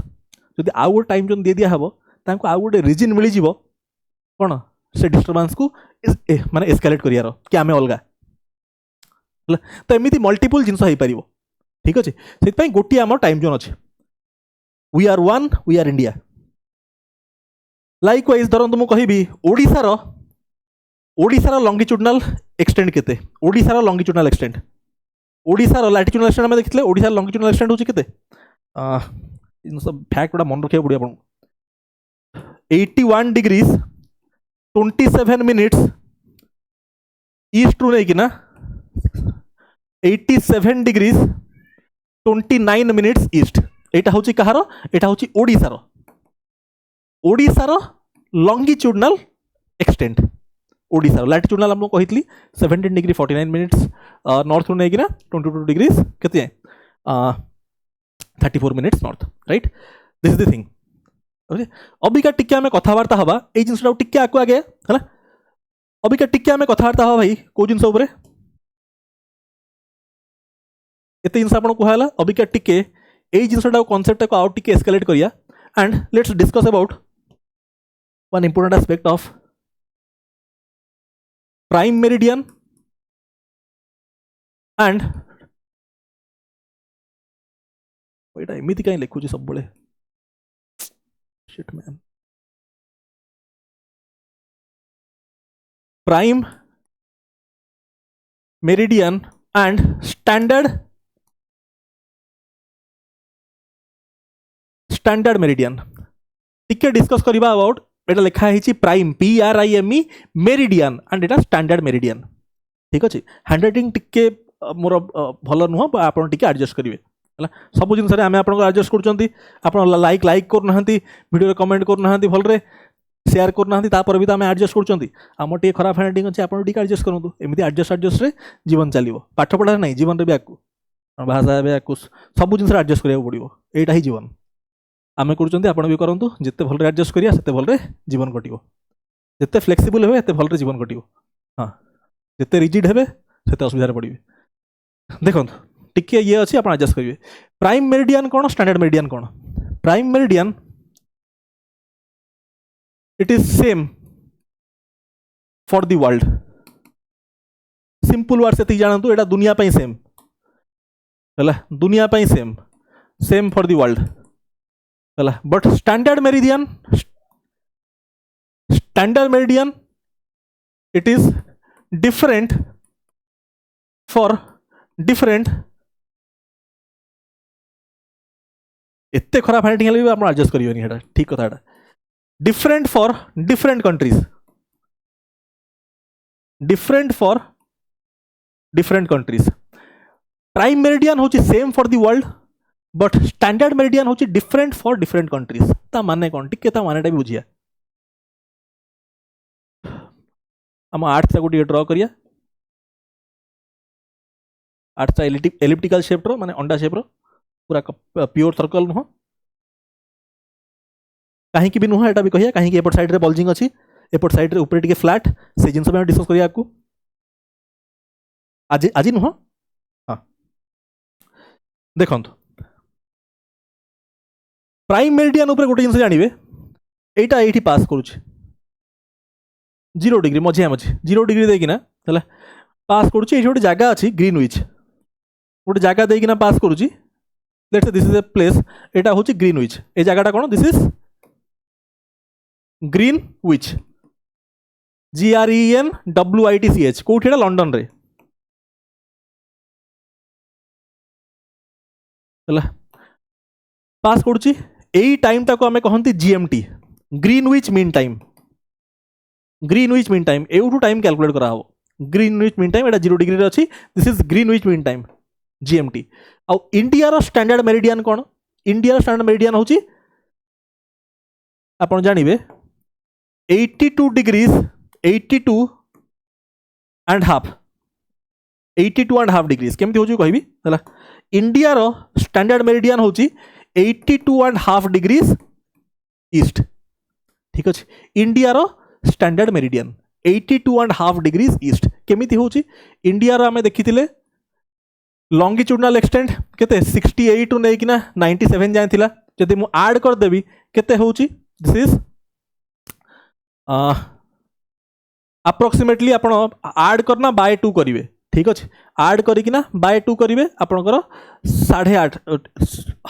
S1: जदि आउ गोटे टाइम जोन दे दिया हबो तांको आउ गोटे रीजन मिली जिवो कोन से डिस्टर्बेंस को माने एस्केलेट करियारो कि आमे अलगा तो एमिति मल्टीपल जिंस होई परिबो ठीक अछि सेत पई गोटी हमर टाइम जोन अछि we are one we are India likewise धरंतु मु कहिबी ओडिसा लॉन्गिट्यूडनल एक्सटेंट केते Odisha longitudinal extent Odisha latitudinal extent हम देखिले ओडिसा लॉन्गिट्यूडनल एक्सटेंट होची केते इन सब फैक्ट बड़ा मन रखिया पड़ी आपन 81 डिग्रीज 27 मिनिट्स ईस्ट टू नहीं कि ना 87 डिग्रीज 29 मिनिट्स ईस्ट एटा होची कहारो एटा होची ओडिसा रो लॉन्गिट्यूडनल एक्सटेंट ओडिसा लैटिट्यूडनल हम कहितली 17 डिग्री 49 मिनिट्स नॉर्थ रो नहीं कि ना 22 डिग्रीज केते 34 minutes north right this is the thing okay Abika टिके हमें कथावार्ता हवा ए जिनसटा टिके आको आगे हला अबिका टिके हमें कथावार्ता हवा भाई को जिनस ऊपर एते जिनस आपण कहला अबिका टिके ए जिनसटा कांसेप्ट को आउट टिके एस्केलेट करिया and let's discuss about one important aspect of prime meridian and एटा एमिति काई लिखुची सब बळे शिट मैन prime meridian and standard meridian टिके डिस्कस करिबा अबाउट एटा लिखा है प्राइम PRIME मेरिडियन एंड एटा स्टैंडर्ड मेरिडियन ठीक अछि हैंडराइटिंग टिके मोर भलो नुह आपण टिके एडजस्ट करिवे हला सब जिन सारे आमे आपण को एडजस्ट करचंती आपण लाइक कर नहंती वीडियो रे कमेंट कर नहंती भल रे शेयर करना तापर भी तो आम एडजस्ट कर खराब हैंडराइटिंग अच्छे आप एडजस्ट करूँ एमती एडजस्ट जीवन चलो पाठ पढ़ा ना जीवन में भी आकू भाषा भी आकू सब जिन एडजस्ट करा पड़ो यहाँ ही जीवन आम कर भी करूँ जिते भल एडजस्ट करिया सेते भल जीवन कटो जिते फ्लेक्सिबल हे भल जीवन कटो हाँ जिते रिजिड हे सेते असुविधा पड़े देखो टिके ये अच्छी आप एडजस्ट करेंगे प्राइम मेरिडियन कौन स्टैंडर्ड मेरिडियन कौन prime meridian it is same for the world simple word से जानतु एटा दुनिया पे सेम है दुनिया पे same same for the world है but standard meridian it is different for different एत्ते खराब हैंडिंग भी आप एडजस्ट करेंगे ठीक कथा different for different countries different for different countries prime meridian होची same for the world but standard meridian होची डिफरेंट फॉर डिफरेंट कंट्रीज ता माने कौन टिके ता मानेटा भी बुझिया हम आर्ट्स को ड्रॉ करिया आर्ट्स एलिप्टिकल शेप रो माने अंडा शेप रो पूरा प्योर सर्कल नुह कहीं भी नुह एटा भी कहिया कहीं एपट साइड रे बल्जिंग अच्छी एपट साइड रे ऊपर टिके फ्लैट से जिनस में डिस्कस करिया आपको आज आज नुह हाँ देखंतु प्राइम मेरिडियन ऊपर गोटे जिनस जानिबे एटा एठी पास करूछि 0 डिग्री मझिया मझी 0 डिग्री देकिना हला पास करूछि एठी गोटे जगह अछि ग्रीनविच गोटे जगह देकिना पास करूछि let's say this is a place एटा होछि ग्रीनविच ए जगहटा कोन दिस इज ग्रीनविच GRENWITCH कोठी एटा लंडन रे हला पास करूछि एई टाइम टा को हमें कहंती GMT Greenwich mean time Greenwich mean time एउठू टाइम कैलकुलेट करा हो ग्रीनविच मीन टाइम एटा 0 डिग्री रे अछि this is Greenwich mean time GMT आउ इंडिया रो स्टैंडर्ड मेरिडियन कौन इंडिया स्टैंडर्ड मेरिडियन होची आपण जानिबे 82 degrees 82 and half 82 and half degrees केमती होची कहबी हला इंडिया रो स्टैंडर्ड मेरिडियन होची 82 एंड हाफ डिग्रीज ईस्ट ठीक अछि इंडिया रो standard meridian 82 and half degrees east केमिति होची इंडिया रो हमें देखिथिले लॉन्गिट्यूडनल एक्सटेंट केते 68 टू नेकिना 97 जाय थिला जदि मु ऐड कर देबी केते होची दिस इज अप्रोक्सीमेटली आपण ऐड करना बाय 2 करिवे ठीक अछि ऐड करिकिना बाय 2 करिवे आपनकर 8.5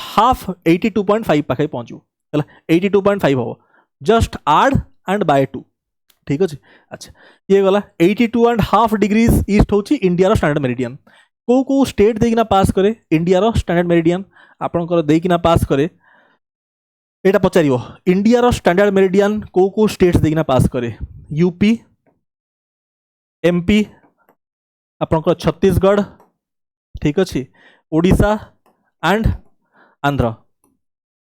S1: हाफ 82.5 पाखे पहुंचू हला 82.5 हो जस्ट ऐड एंड बाय 2 ठीक अछि अच्छा ये गला 82 एंड हाफ डिग्रीज ईस्ट होची इंडिया रो स्टैंडर्ड मेरिडियन को स्टेट देकिना पास करे इंडिया रो स्टैंडर्ड मेरिडियन आपनकर देकिना पास करे एटा पचारियो इंडिया रो स्टैंडर्ड मेरिडियन को स्टेट्स देकिना पास करे यूपी एमपी आपनकर छत्तीसगढ़ ठीक अछि ओडिशा एंड आंध्र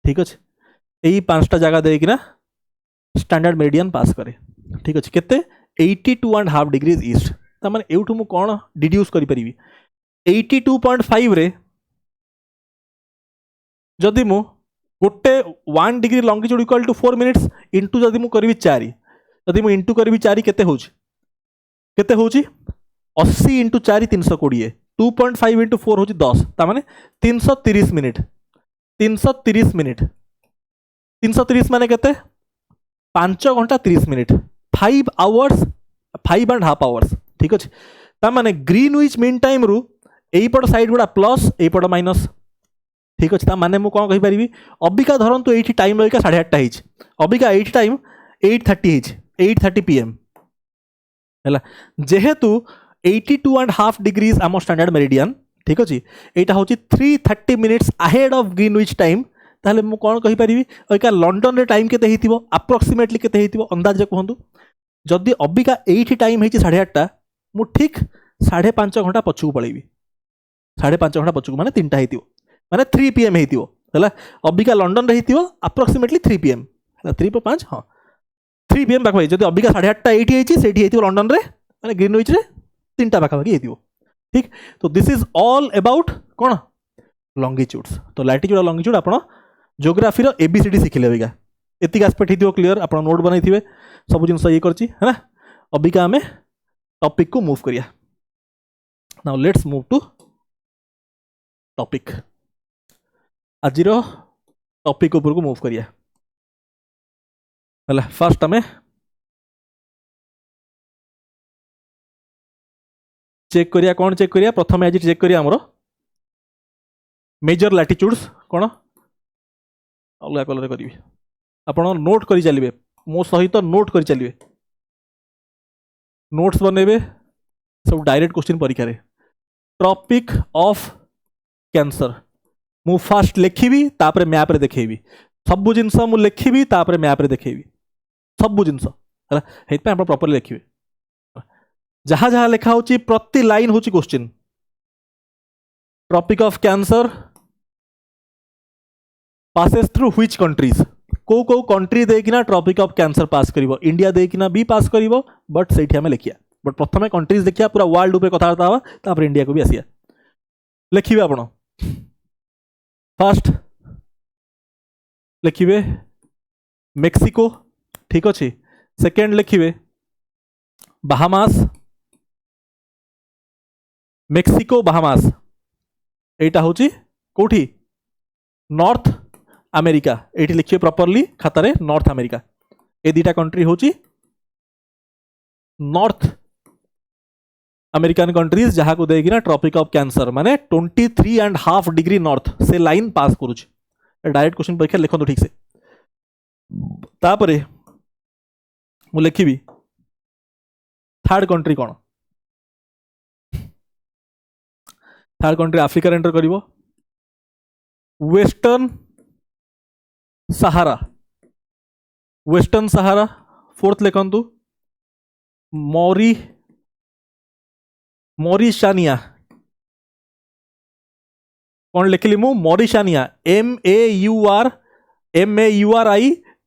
S1: ठीक अछि एई पांचटा जगह देकिना स्टैंडर्ड मेरिडियन पास करे ठीक अछि केते 82 एंड हाफ डिग्रीज ईस्ट त माने एउठु मु कोन डिड्यूस करि परिबी 82.5 रे जदि मु गोटे 1 degree longitude equal to 4 minutes into जदि मु करबी 4 जदि मु इंटू करबी 4 केते होची 80 इंटू 4 320 2.5 इंटू 4 होची 10 ता माने 330 मिनिट 330 माने केते 5 घंटा 30 minute 5 hours 5 and half hours ठीक अछि ता माने ग्रीनविच मीन टाइम रु एपट साइड गुड़ा प्लस एपट माइनस ठीक अच्छे माने मु कौन कहीपरि अबिका धरतु ये टाइम अबिका 8:30 अबिका ये टाइम 8:30 8:30 PM है जेहेतु 82 एंड हाफ डिग्रीज आम स्टैंडर्ड मेरिडियन ठीक अच्छे यहाँ हूँ 3:30 minutes ahead of Greenwich time ताहले मु कौन कहीपरि अबिका लंडन रे टाइम केते हेतिबो अप्रोक्सीमेटली केते हेतिबो अंदाज कहतु जदि अबिका ये टाइम है 8:30 मु ठीक 5.5 घंटा पछकू पलैबी 5.5 घंटा पछकू माने 3टा हेतिबो माने 3 PM हेतिबो हला अबिका लंडन रे हेतिबो अप्रोक्सीमेटली 3 PM 3 5 हाँ 3 PM पाखापाखि जब अबिका 8:30 ये लंडन रे माने ग्रीनविच रे 3टा पाखापाखि ये ठीक। तो दिस इज ऑल अबाउट कौन लंगिट्यूड्स। तो लैटिट्यूड और लंगिट्यूड आप ज्योग्राफी एबीसीडी शिखिले अबिका एतिक आस्पेक्ट हिथिबो क्लियर आप नोट बनैथिबे सब जिनस ये करछि है ना। अबिका आमे टॉपिक को मूव करिया। Now let's move to topic. आज टॉपिक ऊपर को मूव करिया हला। फर्स्ट आमे चेक करिया कौन चेक करिया प्रथम आज चेक करिया हमरो मेजर लैटिट्यूड्स कौन अलग कलर करी आपण नोट करी चलिए मो सहित नोट करी चलिए नोट्स बनइबे सब डायरेक्ट क्वेश्चन परीक्षा रे। ट्रॉपिक ऑफ कैंसर मु फास्ट लिखिबी तापर मैप रे देखैबी सब जिनस मु लिखिबी तापर मैप रे देखैबी सब जिनस हला हेत पे आपण प्रॉपर्ली लिखिबे जहाँ जहाँ लिखा होची प्रति लाइन होची question. Tropic of cancer passes through which countries को कंट्री देकिना ट्रॉपिक ऑफ कैंसर पास करिवो इंडिया देकिना भी पास करिवो बट सेठी हमें लिखिया बट प्रथमे कंट्रीज देखिया पूरा वर्ल्ड ऊपर कथा हवा तापर इंडिया को भी आसिया लिखिबे आपण। फर्स्ट लिखिबे मेक्सिको ठीक अच्छे। सेकेंड लिखिबे बाहामास मेक्सिको बाहामास एटा होची कोठी नॉर्थ अमेरिका एटी लिखिए प्रॉपर्ली खाता रे नॉर्थ अमेरिका ए दीटा कंट्री होची नॉर्थ अमेरिकन कंट्रीज जहाँ को देगी ना ट्रॉपिक ऑफ कैंसर माने 23.5 डिग्री नॉर्थ से लाइन पास करूछ। डायरेक्ट क्वेश्चन परीक्षा लिखो ठीक से। तापरे मु लिखिबी थर्ड कंट्री कौन थर्ड कंट्री आफ्रिका एंटर करिवो वेस्टर्न सहारा फोर्थ लिखंतु मॉरिशानिया कौन लिखली मु मॉरिशानिया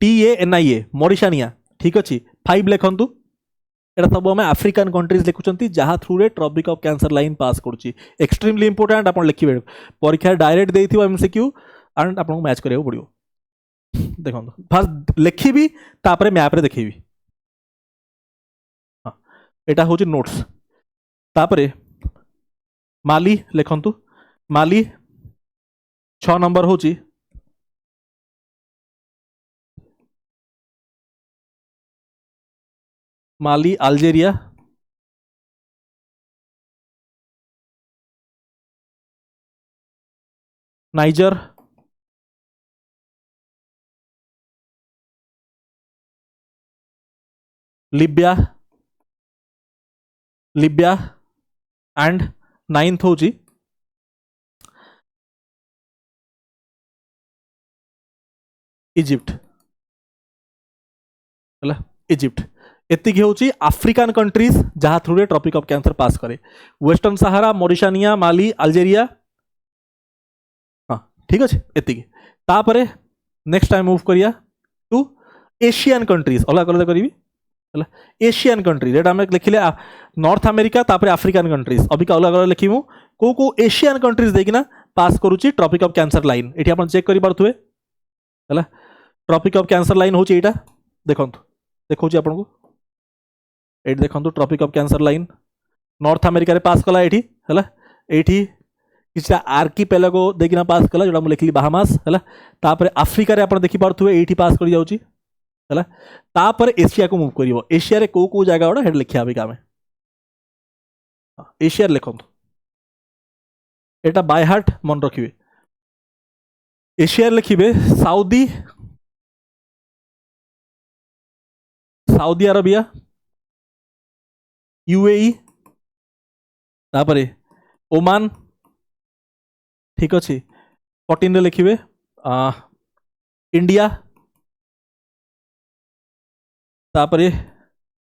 S1: MAURITANIA मॉरिशानिया ठीक अच्छे। 5 लिखंतु एटा सब हमें अफ्रीकन कंट्रीज लिखुचंती जहाँ थ्रू रे tropic of cancer line pass करूची एक्सट्रीमली इंपोर्टेंट आपण लिखिबे परीक्षा डायरेक्ट देथिबो एमसीक्यू एंड आपन मैच करियो पड़ियो। देखो फर्स्ट लिखिबी तापरे मैप रे देखिबी हां एटा होची नोट्स। तापरे माली लिखंतु माली 6 नंबर होची Mali Algeria Niger Libya and 9th होची इजिप्ट हला इजिप्ट एतिक होची अफ्रीकन कंट्रीज जहाँ थ्रू रे ट्रॉपिक ऑफ कैंसर पास करे वेस्टर्न सहारा मॉरिशानिया माली अल्जेरिया हाँ ठीक अच्छे एतिक। तापरे नेक्स्ट टाइम मूव करिया टू एशियन कंट्रीज अलग अलग करी एशियन कंट्रीज एटा हमें लिखिले नॉर्थ अमेरिका तापरे अफ्रीकन कंट्रीज अभी अलग अलग लिखिमु को एशियन कंट्रीज देखिना पास करूची ट्रॉपिक ऑफ कैंसर लाइन एठी आपण चेक करि पारथुवे हला। ट्रॉपिक ऑफ कैंसर लाइन होची एटा देखंतु देखौची आपण को एठी देखंतु tropic of cancer line North America रे पास कला एठी हला एठी किछा आर्किपेलागो देखिना पास कला जोडा मु लिखली बाहामास हला। तापरे अफ्रीका रे आपण देखि पारथुवे एठी पास करि जाउची हला। तापर एशिया को मूव करिवो एशिया रे को जगह ओडा हेड लिखिया अभी कामे एशिया लिखंतु एटा बाय हार्ट मन रखिबे। एशिया लिखिबे सऊदी अरेबिया यूएई तापरे ओमान ठीक अच्छे। 14 रे लिखिबे इंडिया तापरे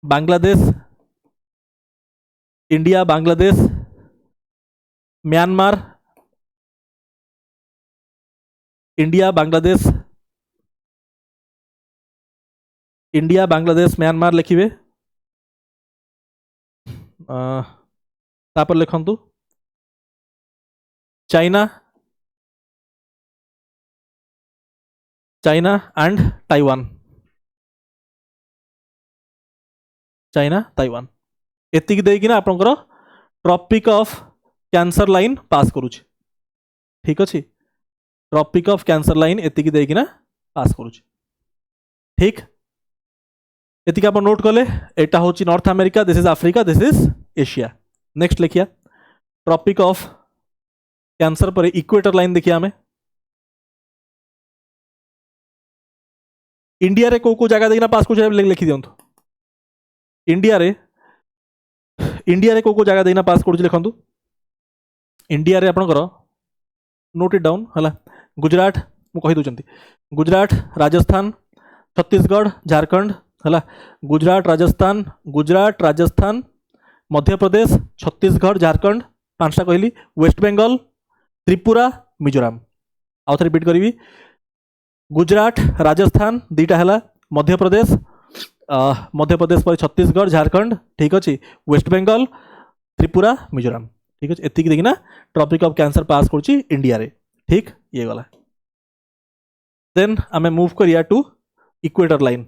S1: Bangladesh India Bangladesh Myanmar India Bangladesh India Bangladesh Myanmar लिखिए तापर लिखंतु China China and Taiwan China Taiwan एतिक देकिना आपनकर tropic of cancer line pass करूची ठीक अच्छे ट्रॉपिक ऑफ कैंसर लाइन एतिक देकिना पास करूची ठीक एतिक आप नोट कले एटा होची North America this is Africa this is Asia next लिखिया ट्रॉपिक ऑफ कैंसर पर इक्वेटर लाइन देखिए हमें इंडिया रे को जगह देखना पास कुछ लिखी दिंतु इंडिया रे को जगह देखना पास करूची लिखंतु इंडिया रे आपनकर नोट इट डाउन हला गुजरात मु कहि दोचंती गुजरात राजस्थान छत्तीसगढ़ झारखंड हला गुजरात राजस्थान मध्य प्रदेश छत्तीसगढ़ झारखंड पांचटा कहली वेस्ट बेंगल त्रिपुरा मिजोराम आउ थे रिपीट करी गुजरात राजस्थान दीटा है मध्य प्रदेश पर छत्तीसगढ़ झारखंड ठीक अच्छे वेस्ट बेंगल त्रिपुरा मिजोराम ठीक अच्छे एतिक देखना ट्रॉपिक ऑफ कैंसर पास करुच्ची इंडिया रे ठीक ये गला देन आमे मूव करिया to equator line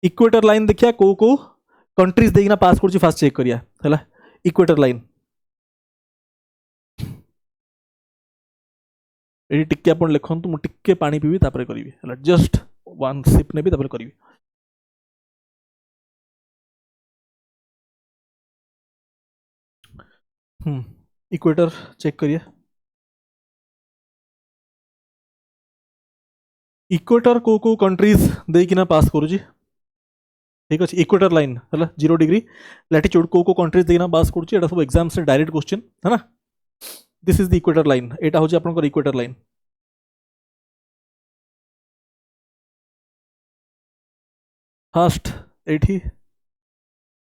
S1: equator line देखिया को कंट्रीज देखना पास करुच्ची फास्ट चेक करिया है इक्वेटर लाइन ये टिके आप लिखु मुझे पानी पीबी तापर करी जस्ट वन सिप नेबी तापर करी इक्वेटर चेक करिए इक्वेटर को कंट्रीज देकिना पास करुच्ची ठीक अच्छे इक्वेटर लाइन है 0 डिग्री लैटिट्यूड को कंट्रीज देखना पास करुच्ची एटा सब एग्जाम से डायरेक्ट क्वेश्चन है ना this is the equator line एटा होची आपनकर इक्वेटर लाइन फास्ट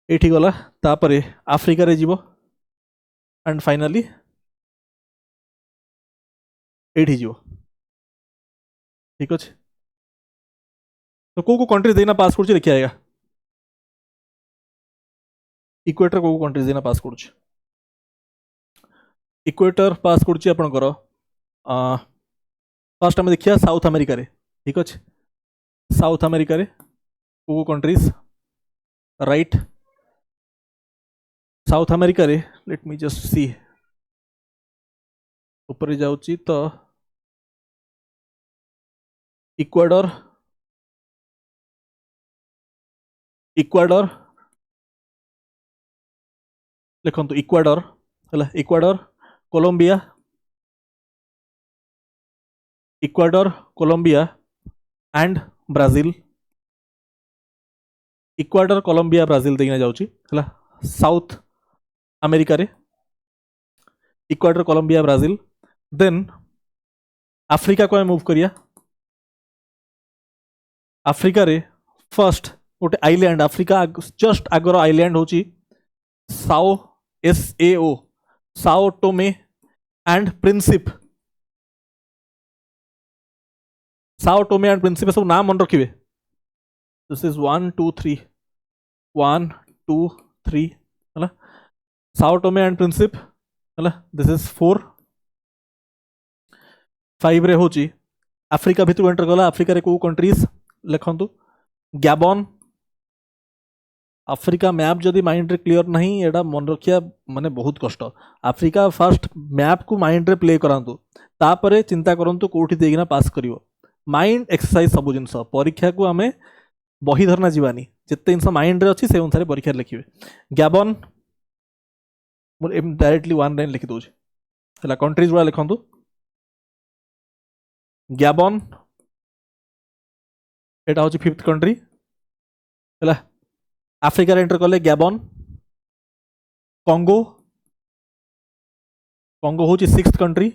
S1: एठी गला तापरे आफ्रिका रे जीवो एंड फाइनली एठी जीवो ठीक अच्छे तो को कंट्रीज देखना पास करुच्ची देखिए आएगा इक्वेटर को कंट्रीज देखना पास करुच्ची इक्वेटर पास करुच्ची आपनकर फास्ट आम देखिए साउथ अमेरिका रे ठीक अच्छे साउथ अमेरिका रे को कंट्रीज राइट साउथ अमेरिका रे लेट मी जस्ट सी ऊपर जाउची तो इक्वाडोर लिखंतु इक्वाडोर है Ecuador Colombia and Brazil Ecuador Colombia Brazil देखना जाउची है साउथ अमेरिका रे Ecuador Colombia Brazil then Africa को मूव करिया आफ्रिका रे फर्स्ट गोटे आइलैंड आफ्रिका जस्ट आगर आइलैंड होची साओ टोमे एंड प्रिंसिप सब नाम मन रखिए दिस इज 1 2 3 है साओ टोमे एंड प्रिंसिप है दिस इज 4 5 रे होची आफ्रिका भितर एंटर गला आफ्रिका रे को कंट्रीज लिखंतु गैबन आफ्रिका मैप जदि माइंड रे क्लियर नहीं एटा मन रखिया माने बहुत कष्ट आफ्रिका फर्स्ट मैप को माइंड रे प्ले करांतु तापरे चिंता करंतु कोठी देगिना पास करिवो माइंड एक्सरसाइज सब जिनस परीक्षा को आमे बही धरना जीवानी जिते जिनस माइंड रे अच्छी से अनुसार परीक्षा लिखिए गैबन डायरेक्टली वन लाइन लिखि दउछ हला कंट्रीज वाला लिखंतु गैबन एटा होची 5th कंट्री हला आफ्रिका एंटर कले गैबन कंगो होची 6th कंट्री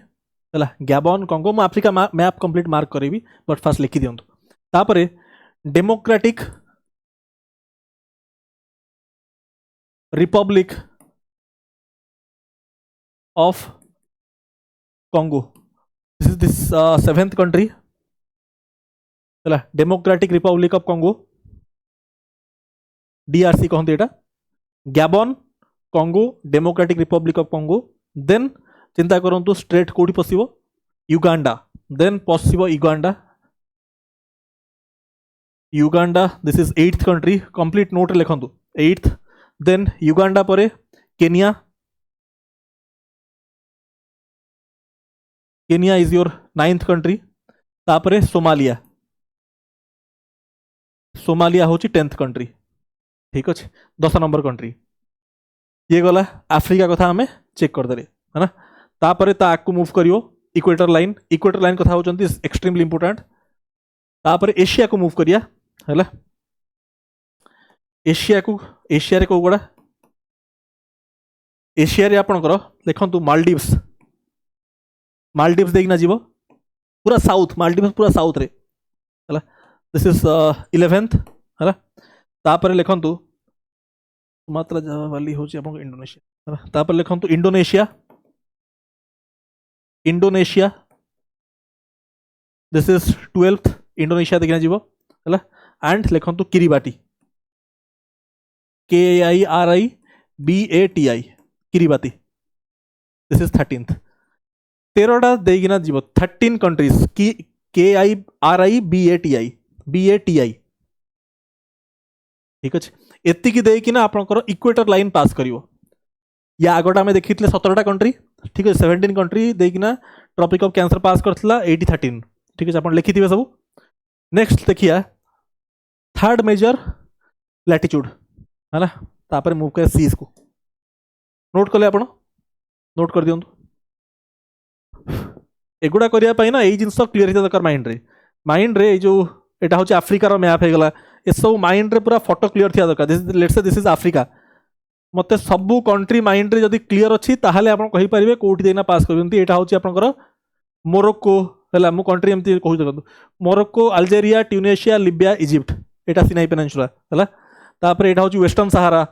S1: है गैबन कंगो मु आफ्रिका मैप कंप्लीट मार्क करेबी बट फास्ट लिखि दियंतु तापरे Democratic Republic of Congo this seventh country है Democratic Republic of Congo DRC कहते एटा Gabon Congo Democratic Republic of Congo then चिंता करंतु स्ट्रेट कोठी पसिबो युगांडा देन पसिबो Uganda this is 8th country complete note लिखंतु 8th देन युगांडा परे Kenya is your 9th country तापरे सोमालिया होची 10th कंट्री ठीक अच्छे 10 नंबर कंट्री ये गला आफ्रिका कथा हमें चेक करदे है ना तापरे ता आकु मूव करियो इक्वेटर लाइन कथा होचंती एक्सट्रीमली इंपोर्टेंट तापरे एशिया को मूव करिया हैला एशिया रे कोगुड़ा एशिया रे आपनकर देखंतु मालदीव्स देखना जीवो पूरा साउथ मालदीव्स पूरा साउथ रे हैला दिस इज 11th हैला तापर लिखंतु सुमात्रा जावा वाली होची आपन इंडोनेशिया हैला तापर लिखंतु Indonesia this is 12th Indonesia देखना जीवो हैला एंड लिखंतु Kiribati KIRIBATI Kiribati this is 13th 13टा देगिना जीवो 13 कंट्रीज KIRIBATI ठीक अच्छे एतिकी देकिना आपनकर इक्वेटर लाइन पास करिवो या आगोटा आमे देखितले 17टा कंट्री ठीक है 17 कंट्री देकिना ट्रॉपिक ऑफ कैंसर पास करथला 13 ठीक है अपन लिखिथिबे सब नेक्स्ट देखिया थर्ड मेजर लैटिट्यूड है ना तापर मूव कर सीज को नोट कले आपण नोट कर दियंतु एगुडा करिया पई ना एई जिंस क्लियर हिता दरकार माइंड रे जो एटा होची अफ्रीका रो मैप हे गला ए सब माइंड रे पूरा फोटो क्लियर थिया दरकार let's say this is Africa मते सबु कंट्री माइंड रे जदी क्लियर अछि ताहाले आपण कहि परिबे कोठी देना पास करबेंती एटा होची आपनकर मोरक्को हला मु कंट्री एमती कहू देखंतु Morocco Algeria Tunisia Libya Egypt एटा सिनाई पेनिनसुला हला तापर एटा होची वेस्टर्न सहारा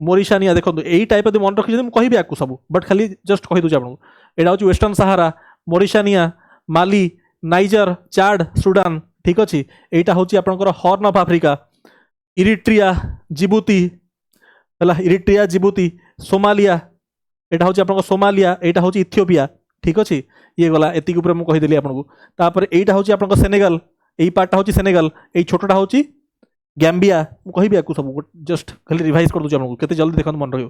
S1: मोरिशानिया देखो यही टाइप मन रखी मुझे कहि आकु सब बट खाली जस्ट कहि दूची आपको एटा होची वेस्टर्न सहारा मोरिशानिया माली नाइजर चाड सुडान ठीक अच्छे एटा होची आपनकर horn of Africa Eritrea जिबुती Somalia एटा होची आपनकर सोमालिया एटा होची इथियोपिया ठीक अच्छे ये गला एतिक ऊपर मु कहि देली आपनको तापर एटा होची आपनकर सेनेगल एई पार्टटा होची सेनेगल एई छोटटा होची गैम्बिया मु कहि आकु सब जस्ट खाली रिवाइज कर दूची आपनको केते जल्दी देखन मन रहियो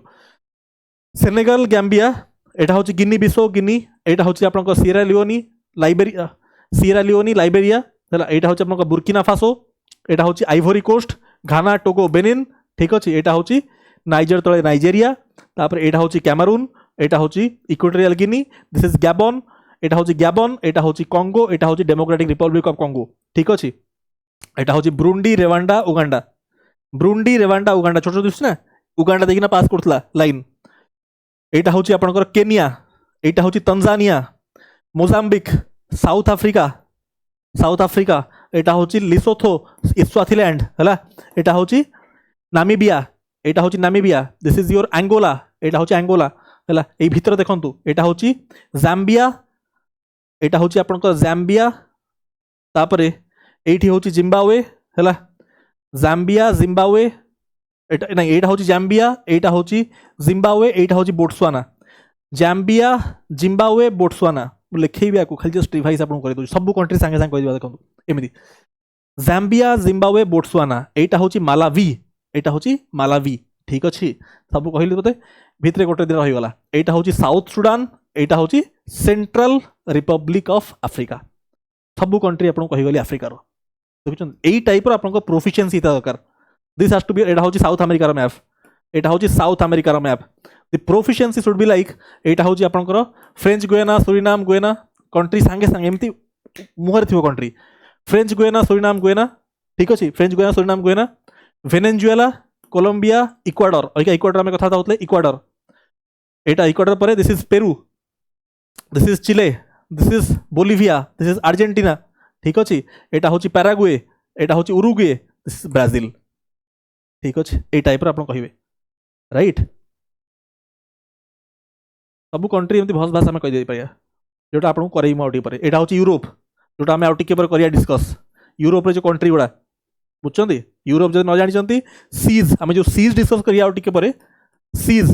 S1: सेनेगल गैम्बिया एटा होची गिनी बिसो गिनी एटा होची आपनकर सिएरा लियोनी लाइबेरिया हला एटा होची आपनकर बुर्किना फासो एटा होची आइवरी कोस्ट घाना टोगो बेनिन ठीक अछि एटा होची नाइजर तळे नाइजेरिया तापर एटा होची कैमरून एटा होची Equatorial Guinea this is Gabon एटा होची कॉन्गो एटा होची डेमोक्रेटिक रिपब्लिक ऑफ कॉन्गो ठीक अछि एटा होची ब्रुंडी रेवांडा उगांडा छोट छोट दिस ना उगांडा देखिना पास करथला लाइन एटा होची आपनकर केनिया एटा होची तंजानिया मोजाम्बिक साउथ अफ्रीका एटा होची लिसोथो स्वाथिलैंड हला एटा होची Namibia this is your Angola एटा होची एंगोला हला एई भीतर देखंतु एटा होची जाम्बिया एटा होची आपनकर जाम्बिया तापरे एठी होची जिम्बाब्वे हला जाम्बिया जिम्बाब्वे एटा नहीं एटा होची जाम्बिया एटा होची जिम्बाब्वे एटा होची बोट्सवाना जाम्बिया जिम्बाब्वे बोट्सवाना लिखेबी आकु खाली जस्ट रिवाइज आपन कर दउ सब कंट्री संगे संगे कहि दिबा देखंतु एमिति जाम्बिया जिम्बाब्वे बोट्सवाना एटा होची मालावी ठीक अछि सब कहिली बते भितरे गोटे दिन रहि गला एटा होची साउथ सुडान एटा होची सेंट्रल रिपब्लिक ऑफ अफ्रीका सब कंट्री आपन कहि गली अफ्रीका रो देखुछन एई टाइप रो आपन को प्रोफिशिएंसी था दरकार दिस हैज टू बी एटा होची साउथ अमेरिका रो map the proficiency should be like एटा होची आपन को French Guiana Suriname Guyana country संगे संगे एमती मुहर थिबो कंट्री फ्रेंच गुयाना सुरिनाम गुयाना ठीक अछि French Guiana Suriname Guyana Venezuela Colombia Ecuador Ecuador में कथा होतले इक्वाडोर एटा इक्वाडोर परे this is Peru this is Chile this is Bolivia this is Argentina ठीक अच्छे एटा होची पैरागुए एटा होची उरुगुए दिस इज ब्राजिल ठीक अच्छे ए टाइप रो आपन कहिबे राइट सब कंट्री एमती भस भाषा में कही पाया जोटा आपको करें आउटे पर यहाँ हूँ यूरोप जोटा आम आउटे पर करिया डिस्कस यूरोप जो कंट्री गुड़ा बुझे यूरोप जो न जानते सीज आम जो सीज डिस्कस करिया आउटे पर सीज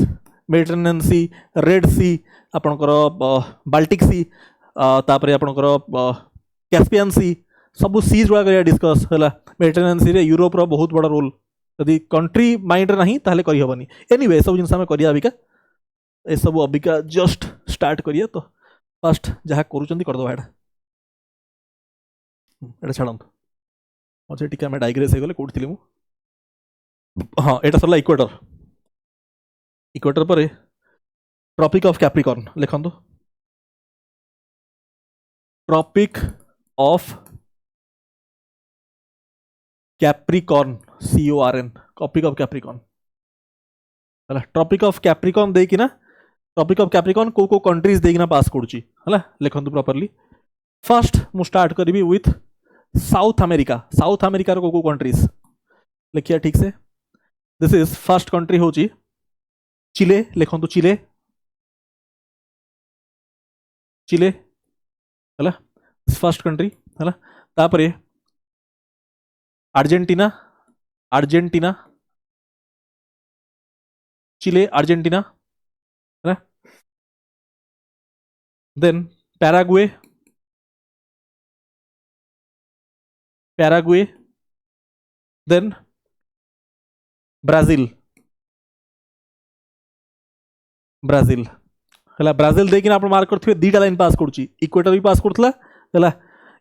S1: मेडिटेरेनियन सी रेड सी आपणकर बाल्टिक सी तापर आपणकर कैस्पियन सी सब सीज गुड़ा करिया डिस्कस है मेडिटेरेनियन सी रे यूरोप रो बहुत बड़ा रोल यदि कंट्री माइंड रे नहीं ताहले करी हबनी एनीवे सब जिनस आम करिया अबिका ए सब अबिका जस्ट स्टार्ट करिया तो फर्स्ट जहाँ करूचंदी कर दो एटा छाड़ंतु मझे टिके आम डाइग्रेस हो गले कोठी थिली मु हाँ एटा सरला इक्वेटर इक्वेटर पर ट्रॉपिक ऑफ कैप्रिकॉर्न लिखंतु tropic of Capricorn CORN tropic of Capricorn है ट्रॉपिक ऑफ कैप्रिकॉर्न देकी ना ट्रॉपिक ऑफ कैप्रिकॉर्न को कंट्रीज देकी ना पास करूची है लिखंतु प्रॉपर्ली फर्स्ट मु स्टार्ट करी विथ साउथ अमेरिका रो को कंट्रीज लिखिया ठीक से दिस इज फर्स्ट कंट्री होची चिले लिखंतु चिले चिले है फर्स्ट कंट्री है तापरे अर्जेंटीना अर्जेंटीना चिले अर्जेंटीना है then Paraguay Paraguay then Brazil Brazil है ब्राजील देखिए आप मार्क करते दीटा लाइन पास करुच्ची इक्वेटर भी पास करूला है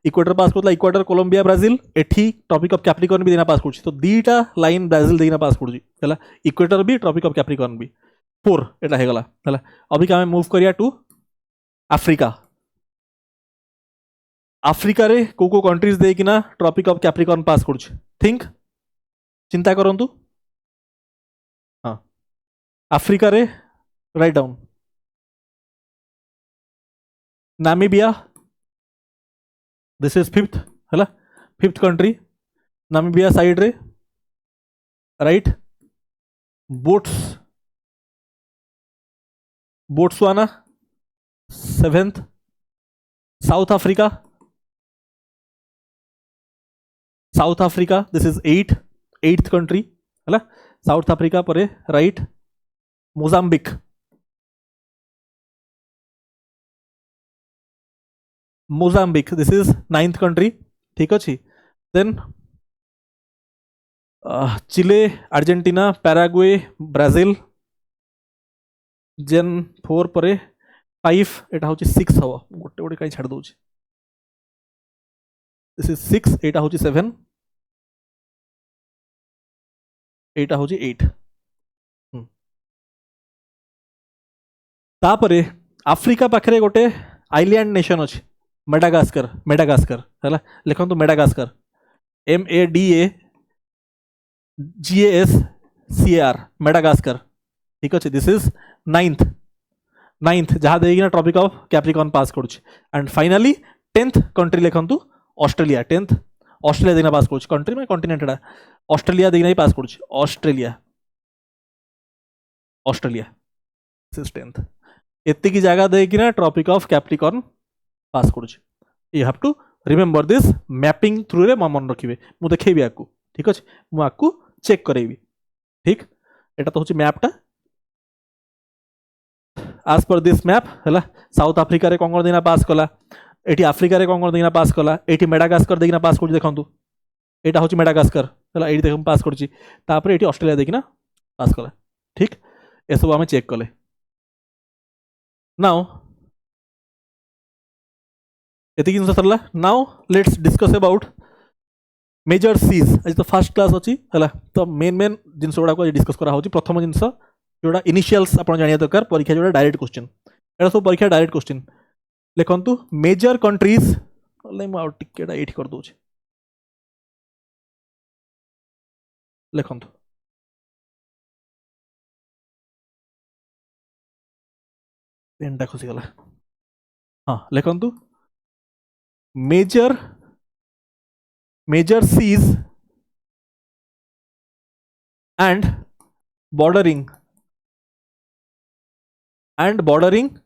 S1: इक्वेटर पास करूला इक्वेटर कोलंबिया ब्राजील एठी ट्रॉपिक ऑफ कैप्रिकॉर्न भी देना पास करुच्ची तो दीटा लाइन ब्राजील देखना पास करुच्ची है इक्वेटर भी ट्रॉपिक ऑफ कैप्रिकॉर्न भी 4 एटा है गला है अभी क्या मूव करिया टू आफ्रिका आफ्रिका रे को कंट्रीज देकिना ट्रॉपिक ऑफ कैप्रिकॉर्न पास करुच्ची थिंक चिंता करंतु हाँ आफ्रिका रे right down Namibia this is fifth country Namibia side रे right Botswana 7th South Africa this is 8th country है साउथ अफ्रीका पर right Mozambique this is 9th country ठीक अच्छे then Chile Argentina Paraguay Brazil जेन 4 पर 5 एटा हूँ 6 हम गोटे गोटे कहीं छाड़ दौर दिस इज 6 एटा हूँ 7 एटा हूँ 8 तापरे आफ्रिका पाखरे गोटे आइलैंड नेशन अच्छे मेडागास्कर है लिखंतु मेडागास्कर MADAGASCAR मेडागास्कर ठीक अच्छे दिस इज 9th जहाँ देखिए ट्रॉपिक ऑफ कैप्रिकॉर्न पास करुच्ची एंड फाइनली 10th कंट्री लिखंतु ऑस्ट्रेलिया 10th ऑस्ट्रेलिया देखना पास करुच्ची कंट्री में कॉन्टिनेंट एटा ऑस्ट्रेलिया देखना ही पास करुच्ची ऑस्ट्रेलिया दिस इज 10th एतिकी जगह देखिना ट्रॉपिक ऑफ कैप्रिकॉर्न पास करुच्ची you have to remember this mapping through रे मन रखिए मु देखेबी आपको ठीक अच्छे मु आपको चेक करेबी ठीक एटा तो होची मैपटा आज पर दिस मैप है साउथ अफ्रीका रे कौन देना पास कला एटी अफ्रीका रे कौन देना पास कला एटी मेडागास्कर देखना पास कर देखु एटा हूँ मेडागास्कर है ये देख पास करुच्ची तापर एटी ऑस्ट्रेलिया देखना पास कला ठीक ए सब आम चेक कले नाउ एति जिन सरला now let's discuss about major seas आज तो फर्स्ट क्लास अच्छी है तो मेन जिन गुड़ा डिस्कस करा प्रथम जिनस जोड़ा इनिशियल्स आप जाना दरकार परीक्षा जोड़ा डायरेक्ट क्वेश्चन एटा सब परीक्षा डायरेक्ट क्वेश्चन लिखंतु मेजर कंट्रीज टिकेटा ये कर दूचे लिखंतु पेनटा खसीगला हाँ लिखंतु major seas and bordering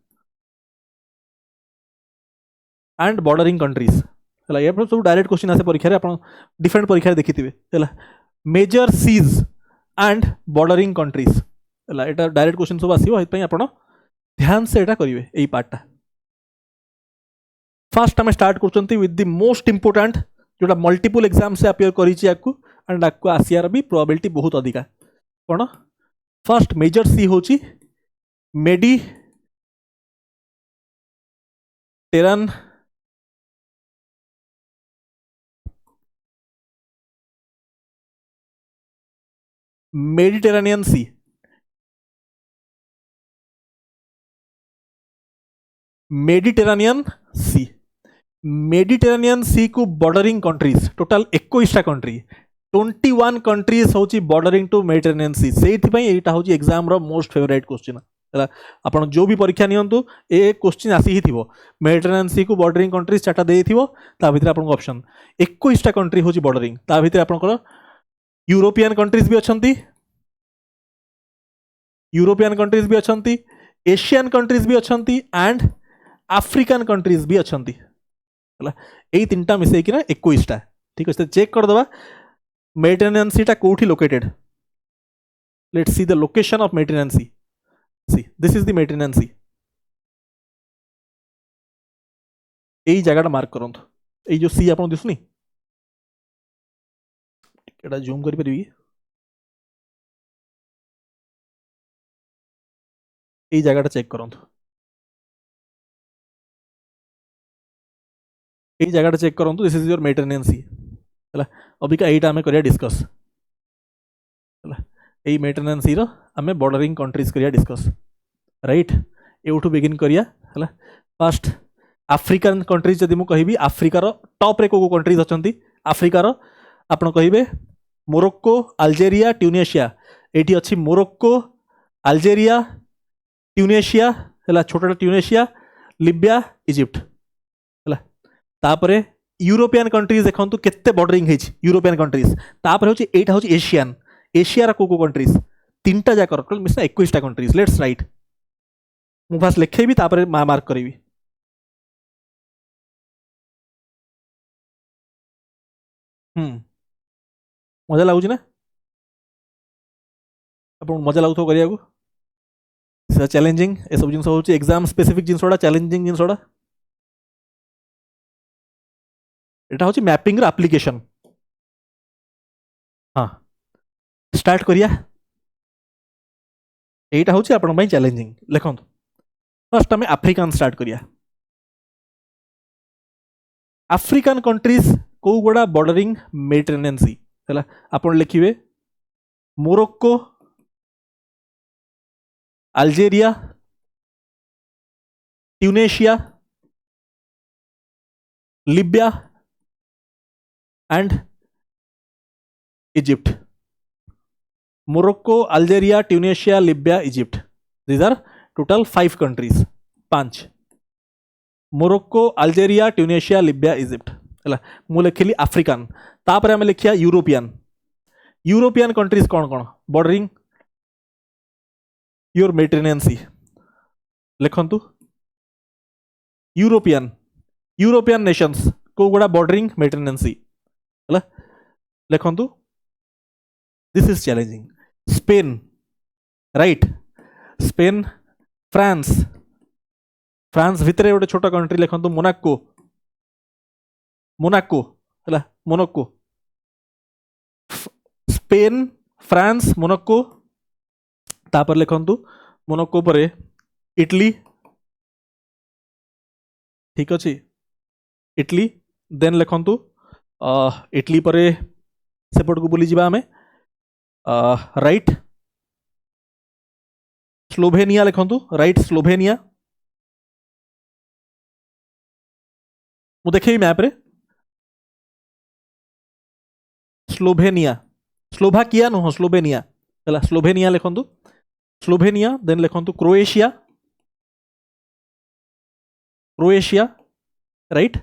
S1: and bordering countries है ये सब डायरेक्ट क्वेश्चन आसे परीक्षा रे आपण डिफरेंट परीक्षा रे देखिथिबे है major seas and bordering countries है एटा डायरेक्ट क्वेश्चन सब आसीबो हेत पई आपण ध्यान से एटा करिवे एई पार्टटा फर्स्ट आम स्टार्ट करचंती विथ द मोस्ट इंपोर्टेंट जोटा मल्टीपल एग्जाम से अपियर करिछि याकू एंड आपको आसियार भी प्रोबेबिलिटी बहुत अधिका कौन फर्स्ट मेजर सी होची मेडिटेरन Mediterranean Sea Mediterranean Sea Mediterranean सी को bordering countries total 21 country 21 countries होची बॉर्डरिंग टू मेडिटेरेनियन सी सेइथि पई एटा होची एग्जाम रो मोस्ट फेवरेट क्वेश्चन है आपण जो भी परीक्षा नियंतु ए क्वेश्चन आसी ही थिबो मेडिटेरेनियन सी को बॉर्डरिंग कंट्रीज चाटा देई थिबो ता भितर आपण ऑप्शन 21 कंट्री होची बॉर्डरिंग ता भितर आपण यूरोपियन कंट्रीज भी अछंती यूरोपियन कंट्रीज भी अछंती एशियन कंट्रीज भी अछंती एंड आफ्रिकन कंट्रीज भी अछंती है यही तीन टा मिसई किना 21 टा ठीक है चेक कर दबा मेडिटेरेनियन सी टा कोठी located let's see the location of Mediterranean Sea sea this is the Mediterranean Sea यही जगह मार्क करंतु एई जो सी आपन दिसुनी एटा जूम करि परिबी एई जगह चेक करंतु यही जगह चेक करूँ this is your Mediterranean Sea है अभी का यहीटा आम करिया डिस्कस है यही मेडिटेरेनियन सी रो आम बॉर्डरिंग कंट्रीज करिया डिस्कस राइट एठू बिगिन करिया है फर्स्ट आफ्रिकन कंट्रीज जदि मु कहिबी आफ्रिकार टॉप रे को कंट्रीज अछंती आफ्रिकार आपण कहिबे मोरक्को अल्जेरिया ट्यूनेशिया एठी अछि मोरक्को अल्जेरिया ट्यूनेशिया है छोटा ट्यूनेशिया लिबिया इजिप्ट है तापरे यूरोपियन कंट्रीज देखंतु केते बॉर्डरिंग हेछि यूरोपियन कंट्रीज तापरे होछि एटा होछि एशियन एशिया रा को कंट्रीज तीनटा जाकर टोटल मिसना 21 टा कंट्रीज लेट्स राइट मु फास्ट लिखेबी तापरे मार्क करिवि मजा लागुछि ना अपन मजा लागुथो करिया को चैलेंजिंग ए सब जिंस होछि एग्जाम स्पेसिफिक जिंसोडा चैलेंजिंग जिंसोडा एटा होछि मैपिंग रा एप्लीकेशन हाँ स्टार्ट करिया एटा होछि आपण पई चैलेंजिंग लिखंतु फर्स्ट हमें अफ्रीकन स्टार्ट करिया अफ्रीकन कंट्रीज को गुडा बॉर्डरिंग मेडिटेरेनियन सी है आपण लिखिबे Morocco Algeria Tunisia Libya and Egypt Morocco Algeria Tunisia Libya Egypt these are total 5 countries 5 Morocco Algeria Tunisia Libya Egypt है मु लिखिली अफ्रीकन तापर आम लिखिया यूरोपियन यूरोपियन कंट्रीज कौन कौन बॉर्डरिंग योर मेडिटेरेनियन सी लिखंतु यूरोपियन यूरोपियन नेशंस को गुडा बॉर्डरिंग मेडिटेरेनियन सी है लिखंतु this is challenging Spain right Spain France France भितर गोटे छोट कंट्री लिखंतु मोनाको मोनाको है मोनाको स्पेन फ्रांस मोनाको तापर लिखंतु मोनाको पर इटली ठीक अच्छे इटली देन लिखंतु इटली पर सेपट को बुली जावा आमे राइट स्लोभेनिया लिखंतु राइट स्लोभेनिया मु देखेबी मैप रे स्लोभेनिया स्लोभाकिया नुह स्लोभेनिया है स्लोभेनिया लिखंतु स्लोभेनिया देन लिखंतु क्रोएशिया क्रोएशिया राइट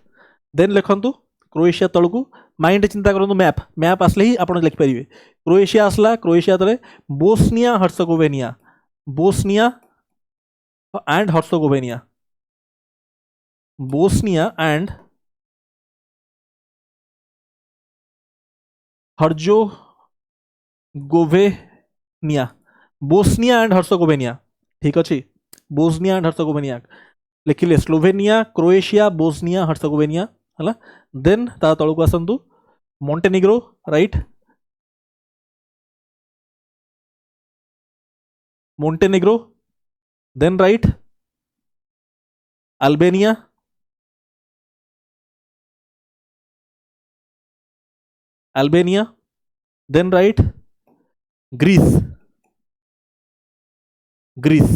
S1: देन लिखंतु क्रोएशिया तलकू माइंड चिंता करूँ मैप मैप आसले ही आप लिखिपारे क्रोएशिया आसला क्रोएशिया तले Bosnia Herzegovina Bosnia and Herzegovina Bosnia and Herzegovina, Bosnia and Herzegovina, ठीक अच्छे, बोस्निया एंड हर्जोगोवेनिया लिखिले स्लोवेनिया, क्रोएशिया, बोस्निया, हर्जोगोवेनिया है। देन ता तलू को आसतु Montenegro, right, Montenegro, then right Albania, Albania, then right Greece, Greece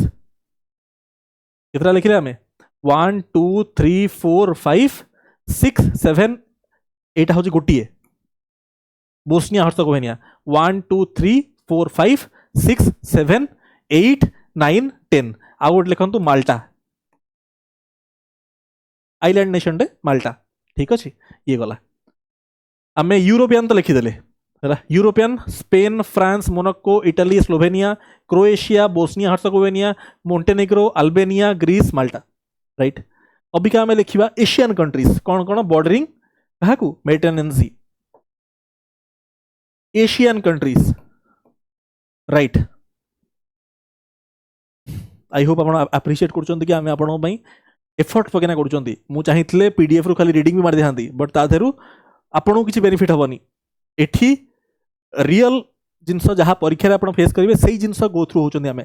S1: कितना लिख रहे हमें 1 2 3 4 5 6 7 एटा हूँ गोटे बोस्निया हर्जोगोवेनिया 1 2 3 4 5 6 7 8 9 10 आउ गोटे लिखु माल्टा, आइलैंड नेशन टे माल्टा, ठीक अच्छे, ये गला आम यूरोपियन तो लिखिदेले है, European Spain, France, Monaco, Italy, Slovenia, Croatia, Bosnia Herzegovina, Montenegro, Albania, Greece, Malta, right. अबिका आम लिखा एशियन कंट्रीज कौन कौन बॉर्डरिंग क्या Mediterranean Sea, Asian countries, right. I hope आप एप्रिशिएट कर आम आप एफर्ट पकेना कर चाहिए पीडीएफ रु खाली रीडिंग भी मार दिखाती बट ता देहरु आपको किसी बेनिफिट हेनी, एठी रियल जिनस जहाँ परीक्षा आप फेस करेंगे से जिनस गो थ्रू होती आम,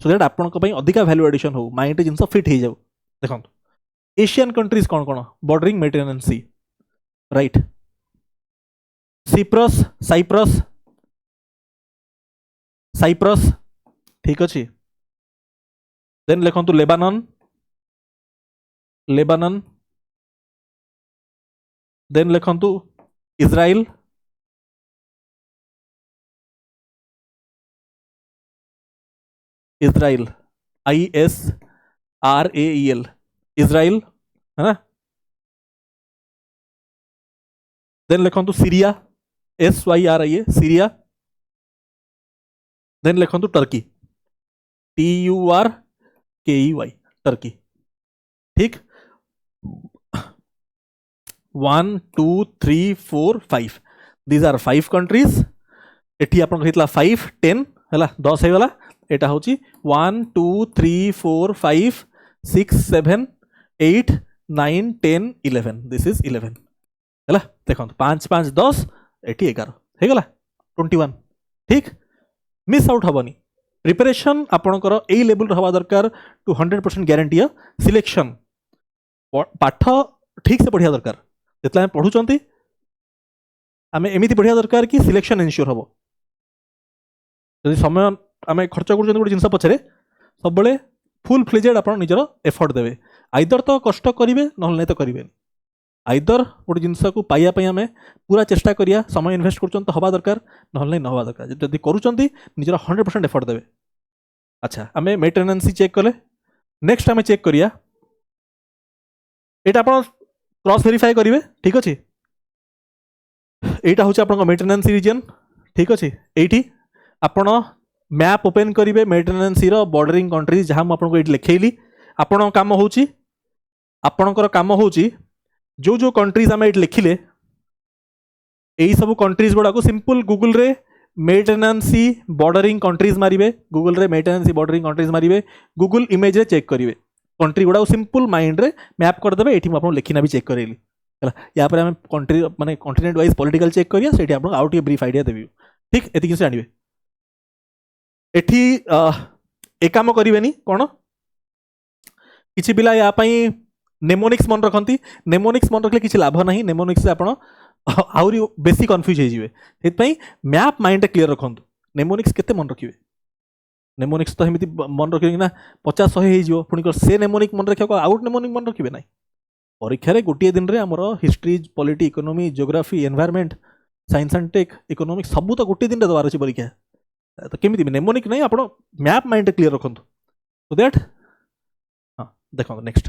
S1: सो दैट आपण अधिका वैल्यू एडिशन हो माइंड जिनस फिट हो जाऊ। देखो एशियन कंट्रीज कौन कौन बॉर्डरिंग मेडिटेरेनियन सी, राइट, सिप्रस, साइप्रस, साइप्रस, ठीक अच्छे, देन लिखु लेबानन, लेबानन, देन लिखु इज्राइल, इज्राइल ISRAEL, इज्राइल है ना, देन लिखु सीरिया, SYRIA, सीरिया, देन लिखु टर्की, TURKEY, टर्की, ठीक। 1 2 3 4 5 दीज आर 5 कंट्रीज, एटी आप 5 10 है 10 हो गला, एटा हूँ 1 2 3 4 5 6 7 8 9 10 11, दिस इज 11 है। देखो 5 5 10 एटी 11 हो गला 21, ठीक। मिस आउट हेनी, प्रिपरेशन आपणकर यही लेवल हवा दरकार टू 100% ग्यारंटी सिलेक्शन, पाठ ठीक से पढ़िया दरकार, जिते पढ़ुंट आम एमती पढ़िया दरकार कि सिलेक्शन इनश्योर हम, जब समय आम खर्च कर गोटे जिन पछरे सब बड़े फुल फ्लेजेड आप निजर एफर्ट देवे, आइदर तो कष्ट करेंगे ना नहीं तो करेंगे, आइदर गोटे जिनस को पाइबापी आम पूरा चेष्टा करिया, समय इन्वेस्ट कर हवा दरकार ना नहीं हवा दरकार, जब करुँच निजर 100% एफर्ट देवे। अच्छा आम मेडिटेरेनियन सी चेक कले, नेक्स्ट आम चेक करिया एटा आप क्रॉस वेरीफाई करेंगे, ठीक अच्छे, यहाँ हूँ आप मेडिटेरेनियन सी रीजन, ठीक अच्छे, ये आपण मैप ओपन करेंगे मेडिटेरेनियन सी रो बॉर्डरिंग कंट्रीज जहाँ मुझे ये लिखेली, आपण काम हूँ आपणकर काम हूँ जो जो कंट्रीज आम ये लिखिले यही सब कंट्रीज गुड़ा सिंपल गूगल रे मेडिटेरेनियन सी बॉर्डरिंग कंट्रीज मारे, गूगल रे मेडिटेरेनियन सी बॉर्डरिंग कंट्रीज मारे, गूगल इमेज रे चेक करेंगे कंट्री गुड़ा सिंपल माइंड रे मैप करदे, ये मुझे लिखिना भी चेक करेली है, या आम कंट्री माने कॉन्टिनेंट वाइज पॉलिटिकल चेक करिया, से आपको आउट ब्रीफ आइडिया देवी, ठीक, ये जिन जानवे। एठी ए काम करेंगे कौन किसी पिला यापाई नेमोनिक्स मन रखती, नेमोनिक्स मन रखले किसी लाभ ना, नेमोनिक्स आप आहरी बेसी कन्फ्यूज हो, मैप माइंड क्लीयर रखु, नेमोनिक्स केते मन रखिए, नेमोनिक्स तो एमती मन रखिए ना 50 100 हो पुणी से नेमोनिक मन रखा आउट नेमोनिक मन रखिए ना, परीक्षा गोटे दिन में आमर history, polity, economy, geography, environment, science and tech, economics सब तो गोटे दिन में दबार अच्छी परीक्षा, तो केमी नेमोनिक नहीं आप मैप माइंड क्लीयर रखु, सो दैट हाँ देखो नेक्स्ट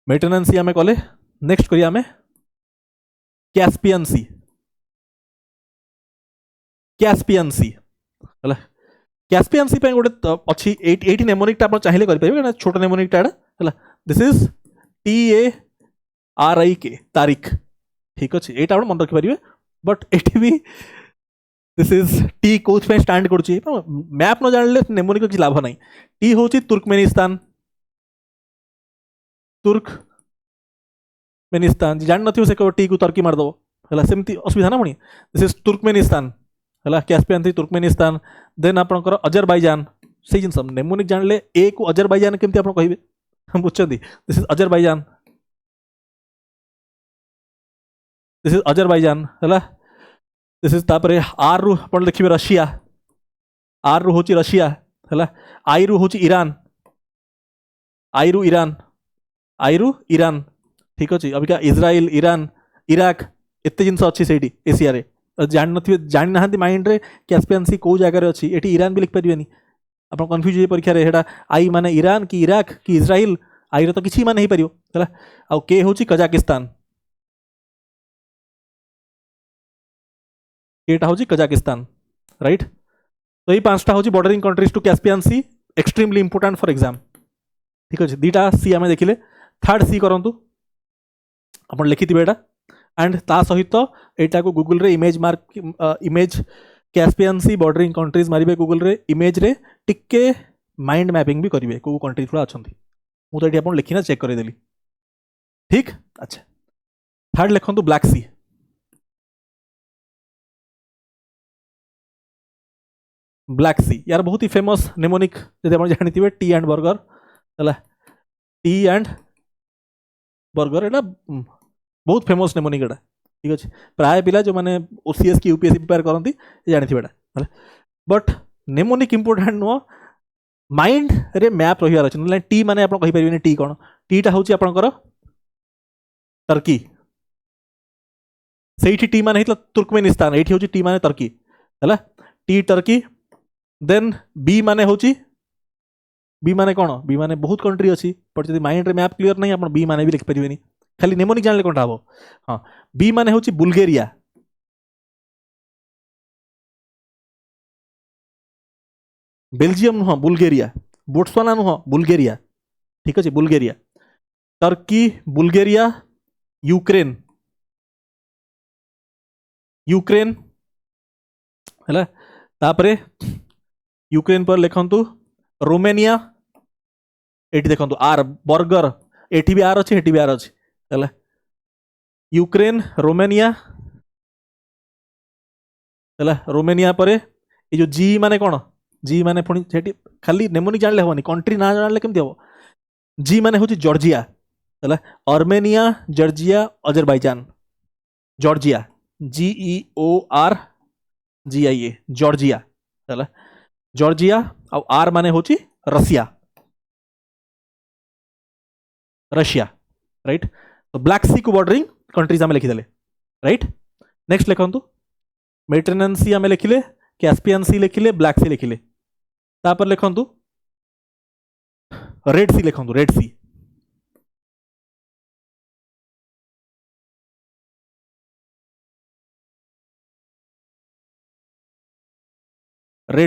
S1: मेडिटेरेनियन सी आम कले, नेक्स्ट करिया आम कैस्पियन सी, कैस्पियन सी है, कैस्पियन सी गोटे अच्छी 80 नेमोनिक आप चाहिए करेंगे, छोट नेमोनिक है, दिस इज TARIK तारीख ठीक अच्छे यहाँ आप मन रखिपारे बट ये भी दिस इज टी कौन स्टाण्ड कर मैप न जान नेमोनिक किसी लाभ ना टी हूँ तुर्कमेनिस्तान तुर्कमेनिस्तान जान न से टी को तर्की मारदेव है सेमती असुविधा ना पुणी दिस इज तुर्कमेनिस्तान है कैस्पियन थी तुर्कमेनिस्तान देन आपंकर अजरबैजान से जिन नेमोनिक जानले ए को अजरबैजान केमती आप कहे बुझे दिस इज अजरबैजान है दिस इज तापर आर रु आप लिखे रशिया आर रु हूँ रशिया है आई रु हूँ ईरान आई रु ईरान ठीक अच्छे अबिका इज्राइल ईरान इराक एत जिन अच्छी से एशिया रे जान जानी ना माइंड रे कैस्पियन सी कौ जगार अच्छी ये ईरान भी लिखिपारे आप कन्फ्यूज हो परीक्षा रे आई माने ईरान कि इराक कि इज्राइल आई रे तो किसी मान हो पार है आउ के हूँ कजाकिस्तान केटा हूँ कजाकिस्तान राइट तो ये पांचटा हूँ bordering countries to Caspian sea extremely important for exam ठीक अच्छे दीटा सी आम देखिले थर्ड सी करूँ आप लिखिथे यहाँ एंड ता सहित एटा को गूगल रे इमेज मार्क इमेज कैस्पियन सी बॉर्डरिंग कंट्रीज मारे गूगल रे इमेज रे टिके माइंड मैपिंग भी करेंगे कौ कंट्री थोड़ा अच्छा मुझे ये आप लिखिना चेक करदेली ठीक अच्छा थर्ड लिखु ब्लैक सी ब्लैक सी यार बहुत ही फेमस नेमोनिक जब आप जानते टी एंड बर्गर है टी एंड बर्गर एटा बहुत फेमस नेमोनिक एटा ठीक अच्छे प्राय पिला जो मैंने ओसीएस की यूपीएससी प्रिपेयर करती जानते है बट नेमोनिक इंपोर्टेंट नुह माइंड रे मैप रही अच्छे टी माने आप कहींपारे टी कौन टीटा हूँ आपंकर टर्की से टी माने तुर्कमेनिस्तान ये हूँ टी माने टर्की है टी टर्की देन बी माने हूँ बी माने कौन बी माने बहुत कंट्री अच्छी बट जब माइंड रे मैप क्लियर नहीं आप बी माने भी लिखिपारे खाली नेमोनिक जानले कौन हम हाँ बी माने हूँ बुल्गेरिया बेल्जियम नुह बुल्गेरिया बोट्सवाना नुह बुल्गेरिया ठीक अच्छे Bulgaria Turkey Bulgaria Ukraine Ukraine है तापरे यूक्रेन पर लिखंतु रोमानिया एटी देखंतु आर बर्गर एटी भी आर अच्छे एटी भी आर अच्छे है यूक्रेन रोमानिया है रोमानिया पर ये जो जी माने कौन जी माने पुणी खाली नेमोनिक जानले हेनी कंट्री ना जानले केमती हम जी माने हूँ जॉर्जिया है Armenia Georgia Azerbaijan Georgia GEORGIA Georgia है जॉर्जिया और आर माने हूँ रशिया रशिया राइट तो ब्लैक सी को बॉर्डरिंग कंट्रीज आम लिखिदे राइट नेक्स्ट लिखु मेडिटेरेनियन सी आम लिखिले कैस्पियन सी लिखिले ब्लैक सी लिखिले तापर लिखु रेड सी लिखु रेड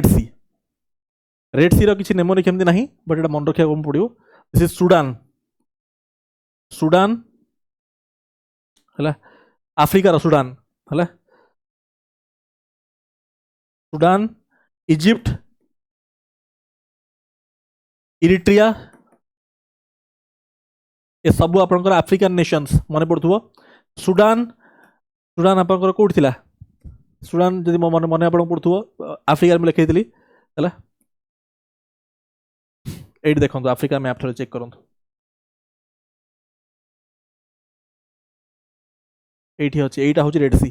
S1: सी रेड सी रो किसी नेमोनिक एमती नहीं बट ये मन रखा पड़ो दिस इज सुडान है आफ्रिकार सुडान है सुडान इजिप्ट इरिट्रिया ये सब आपंकर आफ्रिकान नेशंस मन पड़ो सुडान सुडान आपंकर कौट थिला सुडान जब मन मन आप पड़ो आफ्रिका में लिखी है ये देखो आफ्रिका मैप थोड़ा चेक करूँ ये अच्छे यहाँ हूँ रेड सी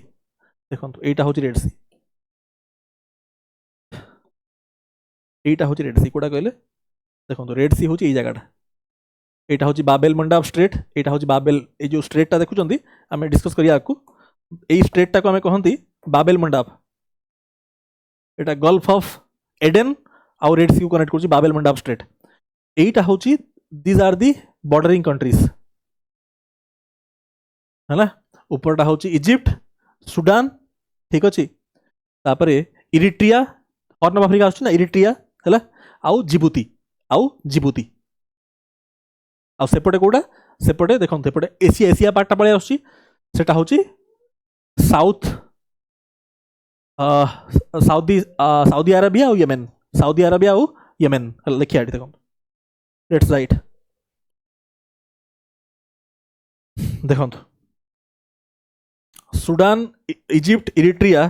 S1: देखो यहाँ हूँ रेड सी यहाँ हूँ रेड सी कौटा कहले देखो रेड सी हूँ जगह यहाँ हूँ बाबेल मंडाब स्ट्रेट यहाँ हूँ बाबेल ये जो स्ट्रेटा देखुं आम डिस्कस करिया यही स्ट्रेटा को आम कहती बाबेल मंडाब यहाँ गल्फ ऑफ एडेन आउ रेड सी को कनेक्ट कर बाबेल मंडाब स्ट्रेट यहाँ हूँ these are the bordering countries है ना ऊपरटा हूँ इजिप्ट सुडान ठीक अच्छे तापर इरिट्रिया हॉर्न ऑफ अफ्रीका आसुना इरिट्रिया है आउ जिबुती आउ सेपटे कौटा सेपटे देखो सेपटे एशिया एशिया पार्टा पड़े आसुची सेटा होची साउथ साउदी अरेबिया और येमेन साउदी अरेबिया और येमेन लिखिया देखो लेट्स राइट देखो सुडान इजिप्ट इरिट्रिया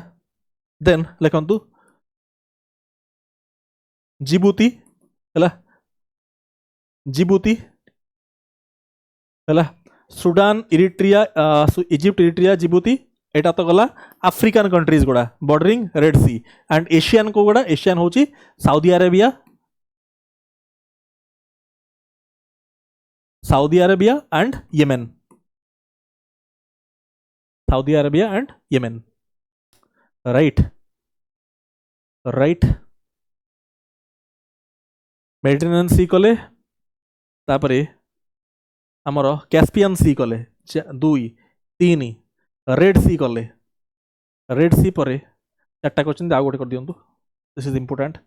S1: देन लिखु जिबुती है जिबुती है Sudan Eritrea Egypt Eritrea Djibouti एटा तो गला आफ्रिकान कंट्रीज गुड़ा bordering Red Sea and Asian को गुड़ा एशियन होची Saudi Arabia and Yemen Saudi Arabia and Yemen right right Mediterranean Sea कले तापरे आमर कैस्पियन सी कले 2 3 रेड सी कले रेड सी पर 4टा क्वेश्चन आउ गोटे कर दियंतु दिस इज इंपोर्टेंट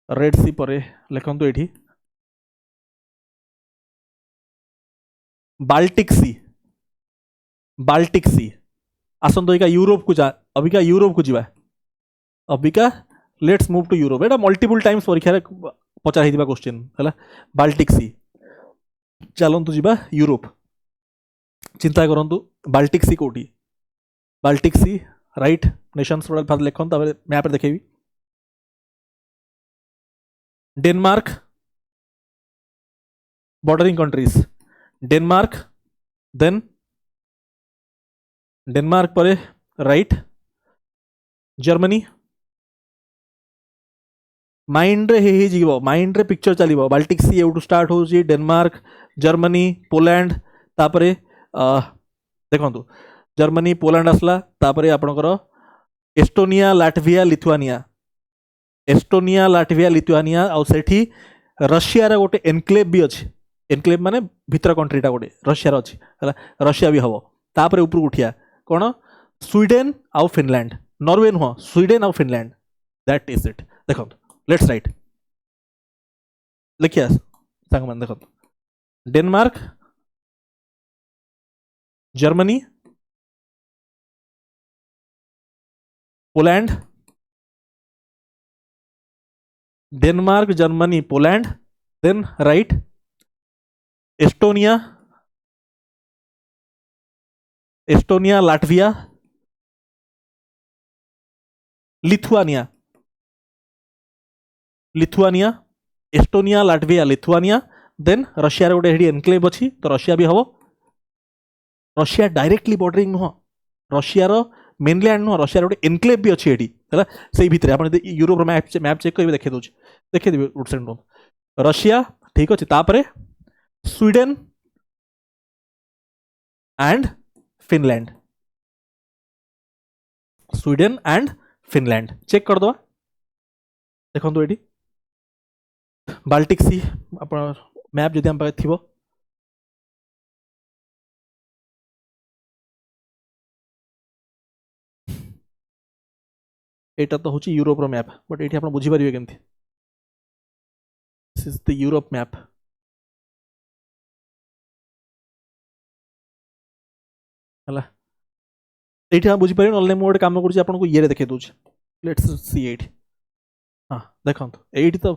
S1: रेड सी पर लिखंतु एठी बाल्टिक सी आसंतो इका यूरोप को जा अबिका यूरोप को जीवा अबिका लेट्स मूव टू यूरोप एटा मल्टीपल टाइम्स परीक्षा रे पचार हिदिबा क्वेश्चन हला बाल्टिक सी चलंतु जीवा यूरोप चिंता करंतु बाल्टिक सी कोटी बाल्टिक सी राइट नेशंस वाला फाद लेखन ताबे मैप रे देखेबी Denmark bordering countries Denmark then Denmark पर राइट जर्मनी माइंड रे हे जीवो माइंड रे पिक्चर चलिबो बाल्टिक सी एउटू स्टार्ट होची डेनमार्क जर्मनी पोलैंड तापरे देखंतु जर्मनी पोलैंड आसला तापरे आपनकर एस्टोनिया लाटविया लिथुआनिया और सेठी रशिया रे गोटे एनक्लेव भी अछि एनक्लेव माने भितर कंट्रीटा गोटे रशिया रे अछि हला रशिया भी हबो तापरे ऊपर उठिया कोन स्वीडन और फिनलैंड नॉर्वे नुह स्वीडन और फिनलैंड दैट इज इट देखंतु लेट्स राइट लिखिया संग मन देखो Denmark Germany Poland Denmark Germany Poland then right Estonia Latvia Lithuania Estonia Latvia Lithuania then Russia रे गोटे हेडी एनक्लेव अछि तो रशिया भी हबो रशिया डायरेक्टली बॉर्डरिंग नुह रशिया रो मेनलैंड नुह रशिया रे गोटे एनक्लेव भी अछि हेडी हला सेही भितर आपण यूरोप रो मैप चेक करबे देखे दोछ देखे दिबे रूट्स एंड रशिया ठीक अछि तापरे स्वीडन एंड फिनलैंड चेक कर दो देखो तो ये बाल्टिक सी आप मैप जदि हम पाखे थिबो एटा तो होची यूरोप रो मैप बट एठी आपण बुझी परिबे केमथि this is the Europe map हला एठी हम बुझी परिबे नले मोड काम करछि आपण को ये रे देखे दोछ लेट्स सी एठी हां देखंतु एठी तो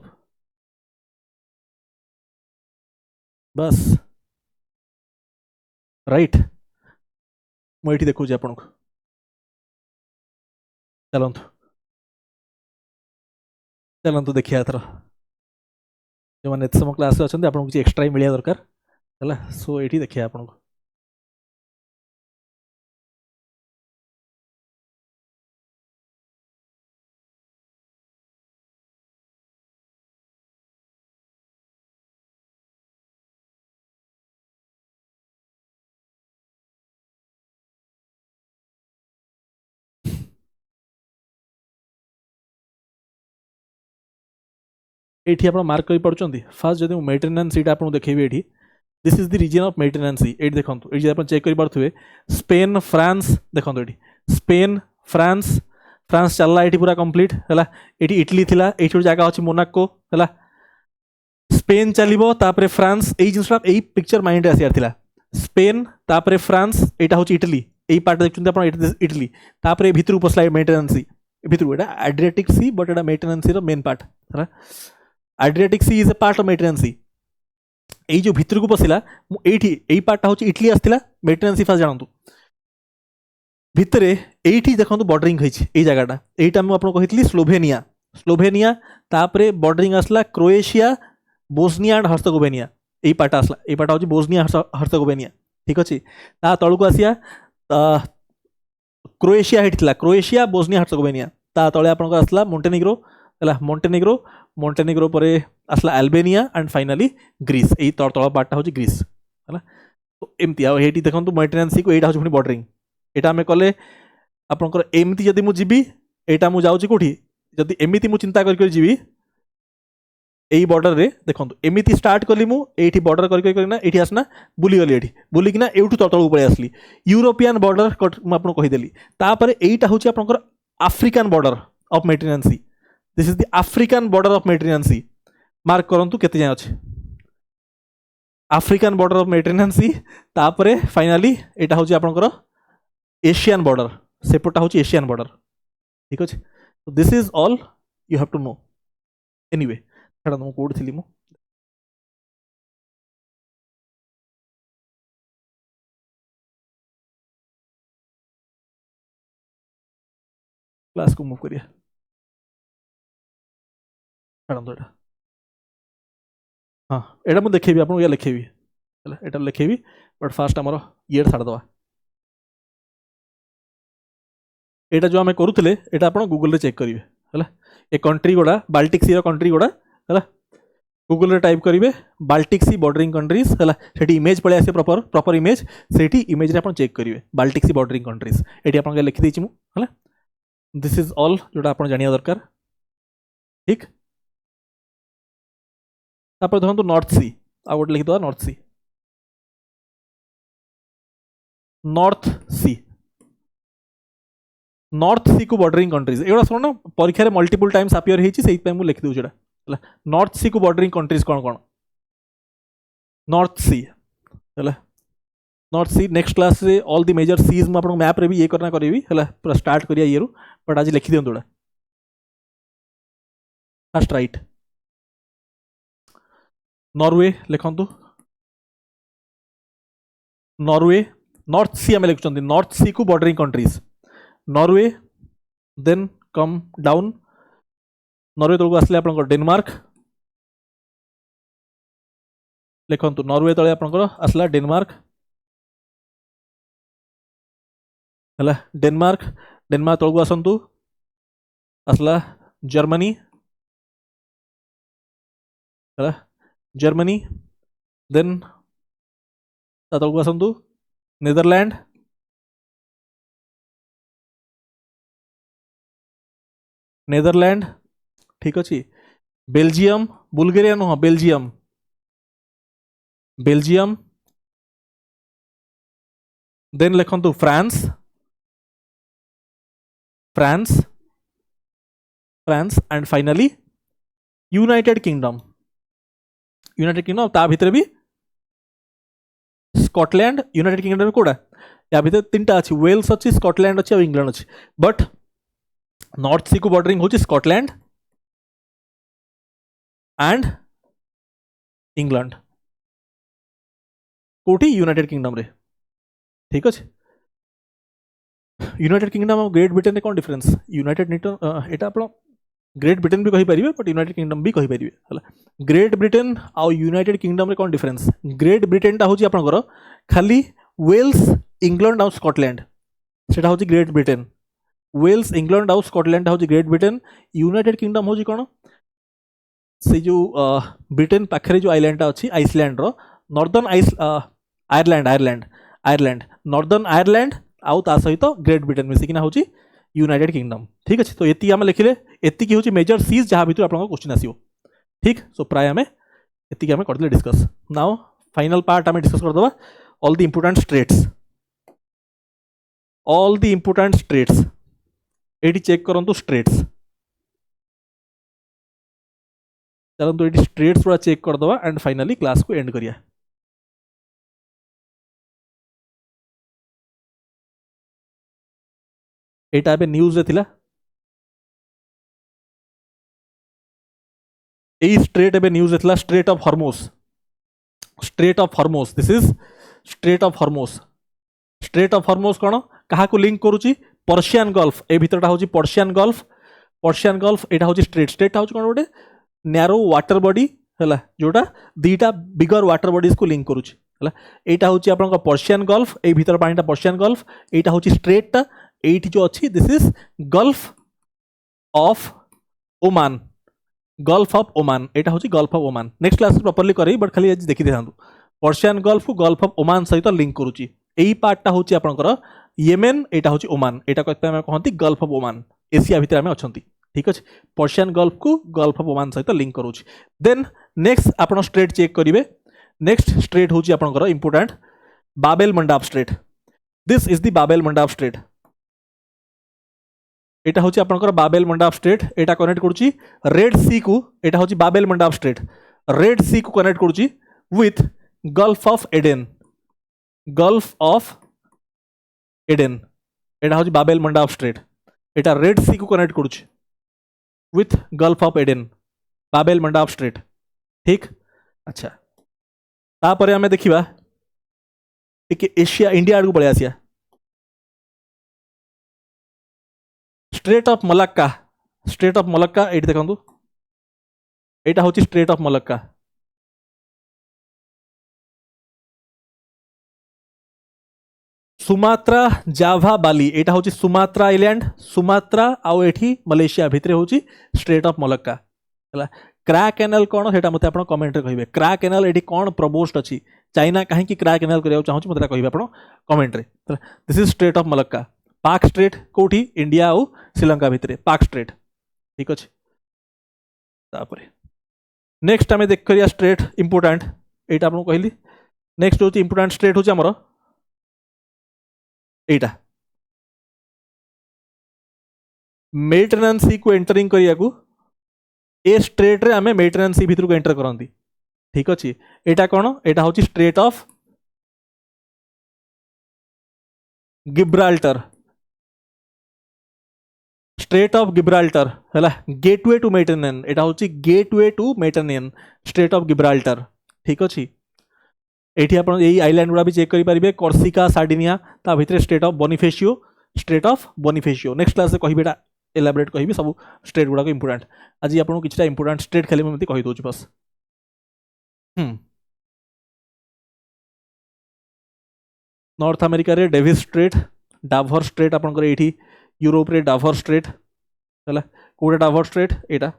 S1: बस राइट मुझे देखुची आपन को चलतु देखिए एथर जो मैंने एत समय क्लास अच्छा आपको किसी एक्सट्रा मिलिया दरकार है सो ये देखिए आपन को ये आप मार्क कर पार्टी फास्ट जब मेडिटेरेनियन सीटा आपको देखेबी ये this is the region of Mediterranean Sea ये देखो ये आप चेक कर पारे स्पेन फ्रांस देखो ये स्पेन फ्रांस फ्रांस चलला ये पूरा कंप्लीट है ये इटली थिला ये जगह अच्छी मोनाको है स्पेन चलिबो तापरे फ्रांस एई जिनसटा एई पिक्चर माइंड आसी आरथिला स्पेन तापरे फ्रांस एटा होची इटली एई पार्ट देखुंते आपण इटली तापरे भितरु पसला मेडिटेरेनियन सी भितरु एटा एड्रियाटिक सी बट एटा मेडिटेरेनियन सी रो मेन पार्ट हला Adriatic Sea is a part of Mediterranean Sea एई जो भितर को पसिला एठी एई पार्टटा होची इटली आस्थिला मेडिटेरेनियन सी फास्ट जानतु भितरे एठी देखंतु बॉर्डरिंग होईछि एई जगहटा एईटा हम आपन कहितली स्लोवेनिया स्लोवेनिया तापरे बॉर्डरिंग आसला Croatia Bosnia and Herzegovina AE part आसला एई पार्ट होची बोस्निया हर्जेगोविना ठीक अछि ता तळको आसिया क्रोएशिया हेटिला क्रोएशिया बोस्निया हर्जेगोविना ता तळे आपन को आसला मोंटेनेग्रो हला मोंटेनेग्रो परे आसला अल्बेनिया एंड फाइनली ग्रीस एई तळ पार्टटा होची ग्रीस हला तो एमती आ हेटी देखंतु मेडिटेरेनियन सी को एटा होची पुनी बॉर्डरिंग एटा हमें कले आपनकर एमती जदि मु जीबी एटा मु जाउची कोठी जदि एमिति मु चिंता कर जीबी एई बॉर्डर रे देखंतु एमिति स्टार्ट कली मु एठी बॉर्डर करना एठी आसना बुली गली एठी बुली किना एठु तळतळ ऊपर आसली यूरोपियन बॉर्डर मु आपन कहि देली तापरे एईटा होची आपनकर African border of Mediterranean sea this is the African border of Mediterranean sea mark करंतु केते जाय अछि African border of Mediterranean sea तापरे फाइनली एटा होची आपनकर एशियन बॉर्डर सेपटा होची एशियन बॉर्डर ठीक अछि so this is all you have to know anyway छाड़ मु कोड थिली मु क्लास को मूव करिया छाड़ एटा हां एटा मु देखेबी आपन या लिखेबी हला एटा लिखेबी बट फास्ट हमर ईयर छाड़ दवा एटा जो आम करूले एटा आप गूगल रे चेक करेंगे है ए कंट्री गुड़ा बाल्टिक सी कंट्री गुड़ा है गूगल रे टाइप करेंगे बाल्टिक सी बॉर्डरिंग कंट्रीज है सेठी इमेज पळे आसे प्रॉपर इमेज सेठी इमेज रे आप चेक करेंगे बाल्टिक सी बॉर्डरिंग कंट्रीज एटी आप लिखि देछि मु है दिस इज ऑल जोटा आप जानिया दरकार ठीक तापर देखो नॉर्थ सी आ गोटे लिखिद नॉर्थ सी नॉर्थ सी को बॉर्डरिंग कंट्रीज एगुड़ा शुण ना परीक्षा मल्टीपल टाइम्स अपियर होती लिखि दूसरा है नॉर्थ सी को बॉर्डरिंग कंट्रीज कौन कौन नॉर्थ सी है नॉर्थ सी नेक्स्ट क्लास रे ऑल द मेजर सीज मु आपन मैप रे भी ये करना करी है पूरा स्टार्ट करिया ये बट आज लिखि दियंतुडा फर्स्ट राइट नॉर्वे लिखंतु नॉर्वे नॉर्थ सी आम लिखुचंती नॉर्थ सी को bordering countries Norway then come down Norway तलक आसले आप डेनमार्क लिखंतु नॉर्वे तले आप आसला डेनमार्क है डेनमार्क डेनमार्क तलक आसतु आसला जर्मनी है जर्मनी देन तलक आसतु नेदरलैंड नेदरलैंड ठीक अच्छे बेल्जियम बुल्गारिया नुह बेल्जियम बेल्जियम देन लिखंतु France France France and finally United Kingdom ता भीतर भी स्कॉटलैंड यूनाइटेड किंगडम कोड़ा या भीतर तीन टा अच्छी वेल्स अच्छी स्कॉटलैंड अच्छी और इंग्लैंड अच्छी बट नॉर्थ सी को बॉर्डरिंग होची स्कॉटलैंड एंड इंग्लैंड कोठी यूनाइटेड किंगडम रे ठीक अच्छे यूनाइटेड किंगडम और ग्रेट ब्रिटेन कौन डिफरेंस यूनाइटेड एटा आप ग्रेट ब्रिटेन भी कही पारे बट यूनाइटेड किंगडम भी कही पारे है ग्रेट ब्रिटेन आउ यूनाइटेड किंगडम रे कौन डिफरेंस ग्रेट ब्रिटेन टा होची आपनकर खाली वेल्स इंग्लैंड आउ स्कॉटलैंड सेटा होची ग्रेट ब्रिटेन वेल्स इंग्लैंड आउ स्कॉटलैंड होची ग्रेट ब्रिटेन यूनाइटेड किंगडम होची कौन से जो ब्रिटेन पाखरे जो आइलैंड टा अच्छी आइसलैंड रो Northern Ireland Ireland Ireland Northern Ireland आउ ता सहित ग्रेट ब्रिटेन मिसिकिना होची यूनाइटेड किंगडम ठीक अच्छे तो ये आम लिखिले एति हूँ मेजर सीज जहाँ भर आप क्वेश्चन आसो ठीक सो प्राय आम एति आम करदे डिस्कस नाउ फाइनल पार्ट आम डिस्कस करदे ऑल द इंपोर्टेंट स्ट्रेट्स ये चेक करूँ स्ट्रेट्स चलते ये स्ट्रेट्स गुड़ा चेक करदे एंड फाइनाली क्लास को एंड करिया। एटा एबे न्यूज रे थिला ए स्ट्रेट एबे न्यूज रे थिला Strait of Hormuz. Strait of Hormuz this is Strait of Hormuz. Strait of Hormuz कौन क्या लिंक करुच्ची पर्शियन गल्फ ए भितरटा हूँ पर्शियन गल्फ। पर्शियन गल्फ एटा हूँ स्ट्रेट स्ट्रेट हूँ कौन गोटे नैरो वाटर बॉडी है जोटा दीटा बिगर वाटर बॉडीज को लिंक करुच्ची है। यहाँ हूँ आप पर्शियन गल्फ ए भीतर पानीटा पर्शियन गल्फ यहाँ हूँ स्ट्रेटा एटी जो अच्छी this is gulf of Oman. Gulf of Oman यहाँ हूँ gulf of Oman. Next class properly करी बट खाली आज देखी था पर्शियन गल्फ को गल्फ ऑफ ओमान सहित लिंक करुच्ची। यही पार्टा हूँ आपंकर येमेन यहाँ हूँ ओमान यहाँ कहते गल्फ ऑफ ओमान एशिया भितर आम अच्छा ठीक अच्छे। पर्शियन गल्फ को गल्फ ऑफ ओमान सहित लिंक करुच्ची। देन नेक्स्ट आप स्ट्रेट चेक करेंगे। नेक्स्ट स्ट्रेट हूँ आपंकर important Babel Mandeb Strait. This is the Babel Mandeb Strait. यहाँ हूँ आपंकर बाबेल मंडाप स्ट्रेट यहाँ कनेक्ट करुच्ची रेड सी को यहाँ हूँ Babel Mandeb Strait Red Sea को कनेक्ट करुच्ची with Gulf of Aden. Gulf of Aden यहाँ हूँ बाबेल मंडाप स्ट्रेट यहाँ रेड सी को कनेक्ट करुच्ची with Gulf of Aden Babel Mandeb Strait ठीक। अच्छा तापर आम देखा एशिया इंडिया आड़ को पलि आसिया Strait of Malacca. Strait of Malacca ये देखो यहाँ हूँ straight of Malacca. Sumatra Java Bali यहाँ हूँ सुमात्रा आइलैंड सुमात्रा आउ एठी मलेशिया भितर हूँ स्ट्रेट ऑफ मलक्का है। क्रा कैनाल कौन है मत आप कमेंट कहे क्रा कैनाल ये कौन प्रबोस्ट अच्छी चाइना कहीं क्रा कैनाल करने चाहूँ मत कहे आप comment this is Strait of Malacca. पाक स्ट्रेट कौटी इंडिया आउ श्रीलंका भितर पाक स्ट्रेट ठीक अच्छे। नेक्स्ट आम देख करिया स्ट्रेट इंपोर्टाट यहाँ आपको कहली। नेक्स्ट हूँ इंपोर्टाट स्ट्रेट हूँ आमर एटा मेडिटेरेनियन सी को एंटरिंग करिया को ए स्ट्रेट रे आमे मेडिटेरेनियन सी भितर को एंटर करंती ठीक अच्छे। यहाँ कौन यहाँ हूँ straight of Gibraltar. Strait of Gibraltar है गेटवे टू मेडिटेरेनियन यहाँ हूँ gateway to Mediterranean strait of Gibraltar ठीक अच्छे। ये आप आइलैंड गुड़ा भी चेक करेंगे कर्सिका सार्डिनिया ता भितर Strait of Bonifacio Strait of Bonifacio. Next class कहि एलाबोरेट कहि सब स्ट्रेट गुड़ाक इंपोर्टाट आज आपको किसी इंपोर्टाट स्ट्रेट खाली मुझे कहीदे बस। नॉर्थ अमेरिका रे डेविस स्ट्रेट डाभर स्ट्रेट आपंकर ये यूरोप रे डाभर स्ट्रेट है कौटा डाभर स्ट्रेट यहाँ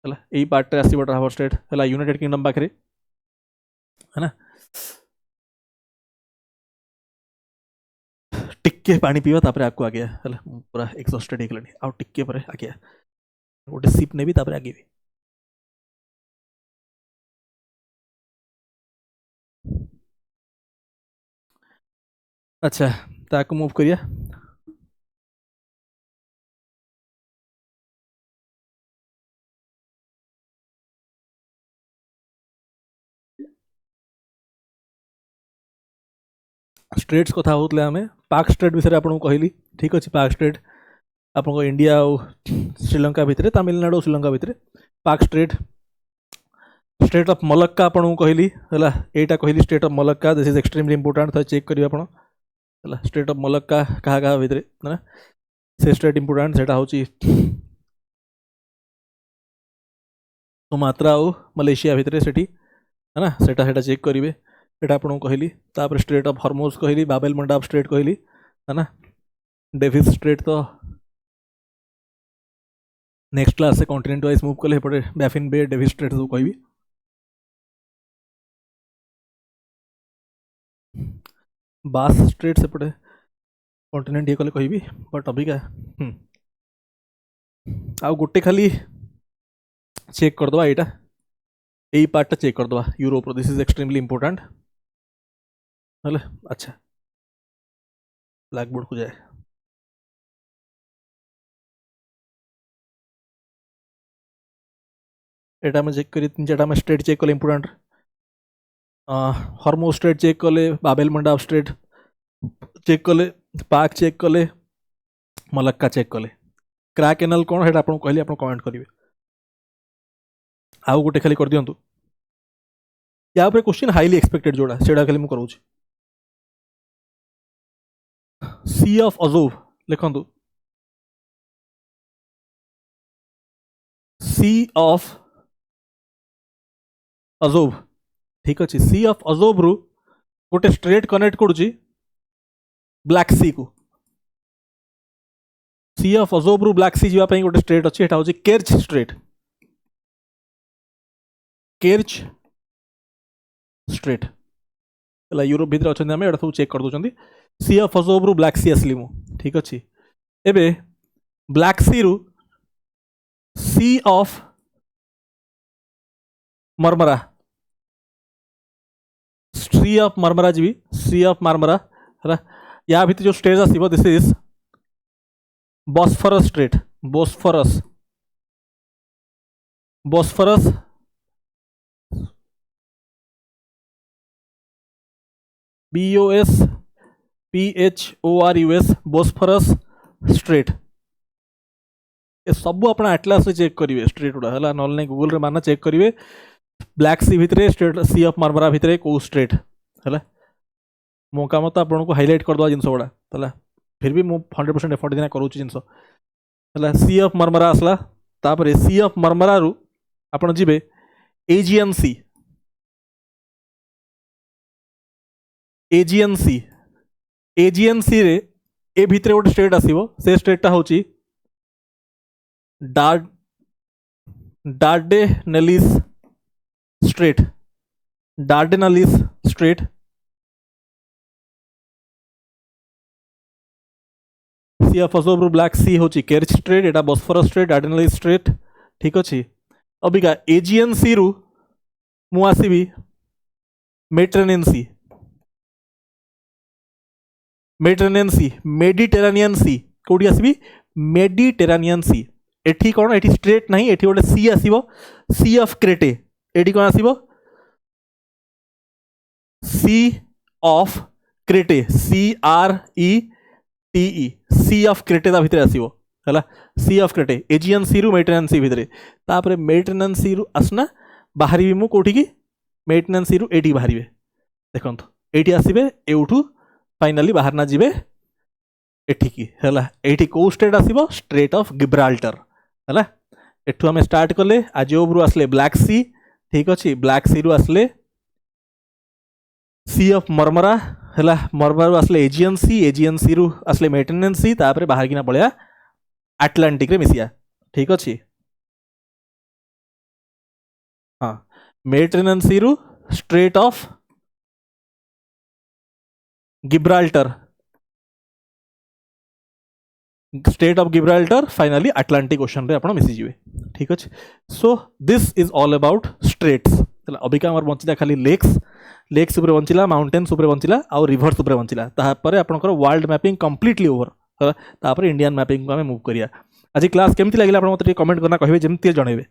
S1: है यही पार्टे आसो डाभर स्ट्रेट है यूनाइटेड किंगडम पाखे है ना। टिके पानी पीवा तापर आगे आगे है पूरा एक्सॉस्टेड हो गलानी आउ टिके पर आगे गोटे सिप ने भी तापर आगे भी। अच्छा ताको मूव करिया। स्ट्रेट्स कथा होतले आमे पाक स्ट्रेट विषय आपको कहली ठीक अच्छे। पाक स्ट्रेट आपको इंडिया और श्रीलंका भितर तमिलनाडु और श्रीलंका भितर पाक स्ट्रेट। स्ट्रेट ऑफ मलक्का आपको कहली है यहाँ कहली straight of Malacca this is extremely important था चेक करेंगे आप स्ट्रेट ऑफ मलक्का क्या क्या भितर है ना से स्ट्रेट इंपोर्टाट से हूँ सुमात्रा और मलेशिया भितर से है ना से चेक करेंगे यहाँ आपको कहली। तापर स्ट्रेट ऑफ हॉर्मोस कहली बाबेल मंडाप स्ट्रेट कहली है ना डेविस स्ट्रेट तो नेक्स्ट क्लास से कॉन्टिनेंट वाइज मूव कले पड़े बैफिन बे डेविस स्ट्रेट सब कहि बास स्ट्रेट से पड़े कॉन्टिनेंट ये कले कहि बट अबिका आ गोटे खाली चेक करदे यहाँ यही पार्टा चेक करदे Europe this is extremely important है। अच्छा ब्लैक बोर्ड को जाए। एटा में चेक करी 3-4टा में स्टेट चेक कले इंपोर्टेंट हॉर्मो स्टेट चेक कले बाबेल मंडाव स्टेट चेक कले पाक चेक कले मलक्का चेक कले क्राक एनाल कौन है आपको कहली आप कमेंट करेंगे आउ गोटे खाली कर दिंतु या क्वेश्चन हाईली एक्सपेक्टेड जोड़ा से खाली मुझे करूँ सी ऑफ अजोव लिखु सी ऑफ अजोव ठीक अच्छे सी ऑफ अजोव रु गोटे स्ट्रेट कनेक्ट करुच्ची ब्लैक सी को सी ऑफ अजोव रु ब्लैक सी जावाई गोटे स्ट्रेट अच्छी एटा हूँ केर्च स्ट्रेट केर्च स्ट्रेट है यूरोप भितर अच्छा आम एटा सब चेक कर दौरान सी ऑफ अजोव रु ब्लैक सी आसली मु ठीक अच्छे एबे ब्लैक सी रु Sea of Marmara Sea of Marmara जी सी ऑफ मरमरा है या भितर जो स्टेज आसो this is Bosphorus straight Bosphorus Bosphorus BOSPHORUS Bosphorus straight ये सब अपना एटलास रे चेक करेंगे स्ट्रेट गुड़ा है ना गूगल रे माना चेक करेंगे ब्लैक सी भितर स्ट्रेट सी ऑफ मार्मरा भितर कौ स्ट्रेट है मो काम तो आपको हाईलाइट करदे जिन गुड़ा है फिर भी मुझे 100% एफर्ट देना करूँ जिन है सी ऑफ मार्मरा आसला तापर सी ऑफ मार्मरा रु आपन जीवे Aegean Sea Aegean Sea Aegean Sea रे ए भितर गोटे स्टेट आसो से स्टेटा हूँ Dardanelles Strait Dardanelles Strait Sea of Azov Black Sea हूँ केर्च स्ट्रेट एटा बोस्फोरस स्ट्रेट डार्डेनेलिस स्ट्रेट ठीक अच्छे अबिका एजियन सी रु मु आसबि Mediterranean Sea Mediterranean Sea Mediterranean Sea कौटी आसबि मेडिटेरेनियन सी एठी कौन एठी स्ट्रेट नहीं एठी गोटे सी आसीबो सी ऑफ क्रेटे एठी कौन आसीबो Sea of Crete CRETE Sea of Crete ता भितर आसीबो हैला सी ऑफ क्रेटे एजियन सी रु मेडिटेरेनियन सी भितर तापर मेडिटेरेनियन सी रु आसना बाहरी भी मु कोठी की मेडिटेरेनियन सी रु एठी बाहरिबे देखंतु एठी आसीबे एउठू फाइनली बाहर ना जीवे एठी की हैला एठी को स्टेट आसीबो स्ट्रेट ऑफ गिब्राल्टर है एठू आम स्टार्ट कले अजोव रु आसले ब्लैक सी ठीक अच्छे ब्लैक सी रु आसले सी ऑफ मरमरा है मरमरा रु आसले एजियन सी रु आसले मेडिटेरेनियन सी तापर बाहर किना पड़िया आटलांटिक रे मिसिया ठीक अच्छे हाँ मेडिटेरेनियन सी रु strait of Gibraltar state of Gibraltar finally Atlantic ocean रे आपण मिसी जीवे ठीक अच्छे so this is all about straits अबिका आमर बंचिला खाली लेक्स उपर बंचिला माउंटेन्स उपर बंचिला आउ रिवर्स उपर बंचिला तापर आपनकर वर्ल्ड मैपिंग कंप्लीटली ओवर है तापर इंडियन मैपिंग को आम मूव करिया आज क्लास केमती लागला आपण मते कमेंट करना कहबे जेमती जणेबे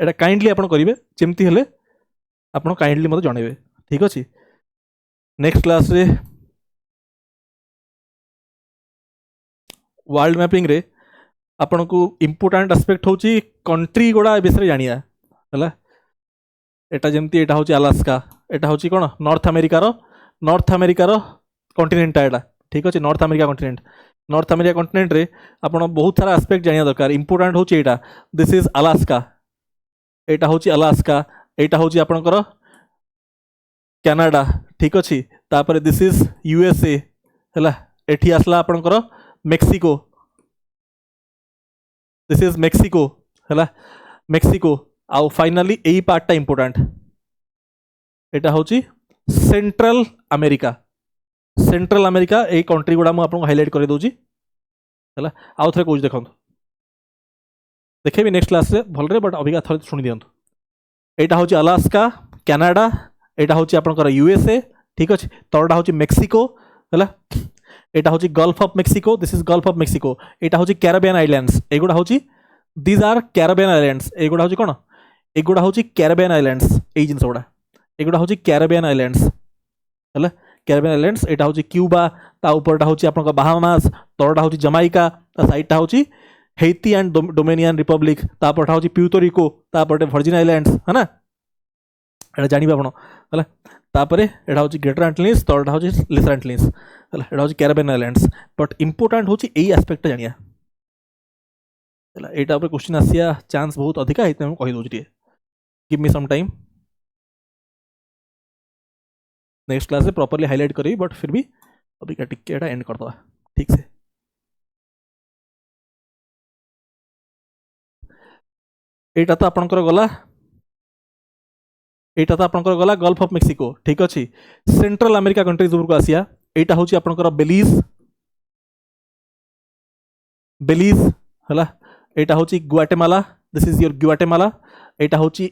S1: एटा काइंडली आपण करिवे जेमती हेले आपण काइंडली मते जणेबे ठीक अछि नेक्स्ट क्लास रे वर्ल्ड मैपिंग रे आपन को इम्पोर्टेंट एस्पेक्ट होची कंट्री गुड़ा विषय जानिया है एटा जेमती एटा होची अलास्का एटा होची कोन नॉर्थ अमेरिकार कॉन्टिनेंट एटा ठीक अच्छे नॉर्थ अमेरिका कॉन्टिनेंट रे आपन बहुत सारा एस्पेक्ट जानिया दरकार इम्पोर्टेंट होची एटा दिस इज अलास्का एटा होची अलास्का एटा होची आपनकर कनाडा ठीक अच्छे तापर दिस इज USA है एठी आसला आपनकर मेक्सिको दिस इज मेक्सिको है मेक्सिको आउ फाइनली यही पार्टा इंपोर्टेंट एटा होची सेंट्रल अमेरिका यही कंट्री गुड़ा मुझे हाईलाइट कर दूची है आउ थे कौच देखो देखेबी नेक्स्ट क्लास रे भल रे बट अभिका थोड़े शुणी दियंतु एटा होची अलास्का कनाडा एटा होची आपनकर USA ठीक अच्छे तलटा होची मेक्सिको है एटा होची gulf of Mexico this is gulf of Mexico एटा होची कैरेबियन आइलैंड्स एगुड़ा होची दीज आर कैरेबियन आइलैंड्स एगुड़ा होची कोन एगुड़ा हूँ कैरेबियन आइलैंड्स ये जिनस गुड़ा एगुड़ा हूँ कैरेबियन आइलैंड्स है कैरेबियन आइलैंड्स यहाँ हूँ क्यूबा ता उपरटा हूँ आप बाहामास तलटा हूँ जमाइका ता साइडटा हूँ हेती एंड डोमिनियन रिपब्लिक तापरटा हूँ प्यूटोरिको तापर वर्जिन आइलैंड्स है ना ये जानवे आपड़ है तापर यहाँ हूँ ग्रेटर एंटिलीज तलटा हूँ लेसर एंटिलीज है यहाँ हूँ कैरेबियन आइलैंड्स बट इंपोर्टाट हूँ यही आस्पेक्ट जानिया यहाँ क्वेश्चन आसिया चांस बहुत अधिका ये कहीदे give me some time next class में प्रॉपर्ली हाईलाइट करी बट फिर भी अभी क्या टिके एंड करदे ठीक से यहाँ तो आपंकर गला यहाँ तो आपंकर गला गल्फ ऑफ मेक्सिको ठीक अच्छे सेंट्रल अमेरिका कंट्रीज उपरको आसिया यहाँ हूँ आपंकर बेलीज बेलीज है यहाँ हूँ Guatemala this is your Guatemala यहाँ हूँ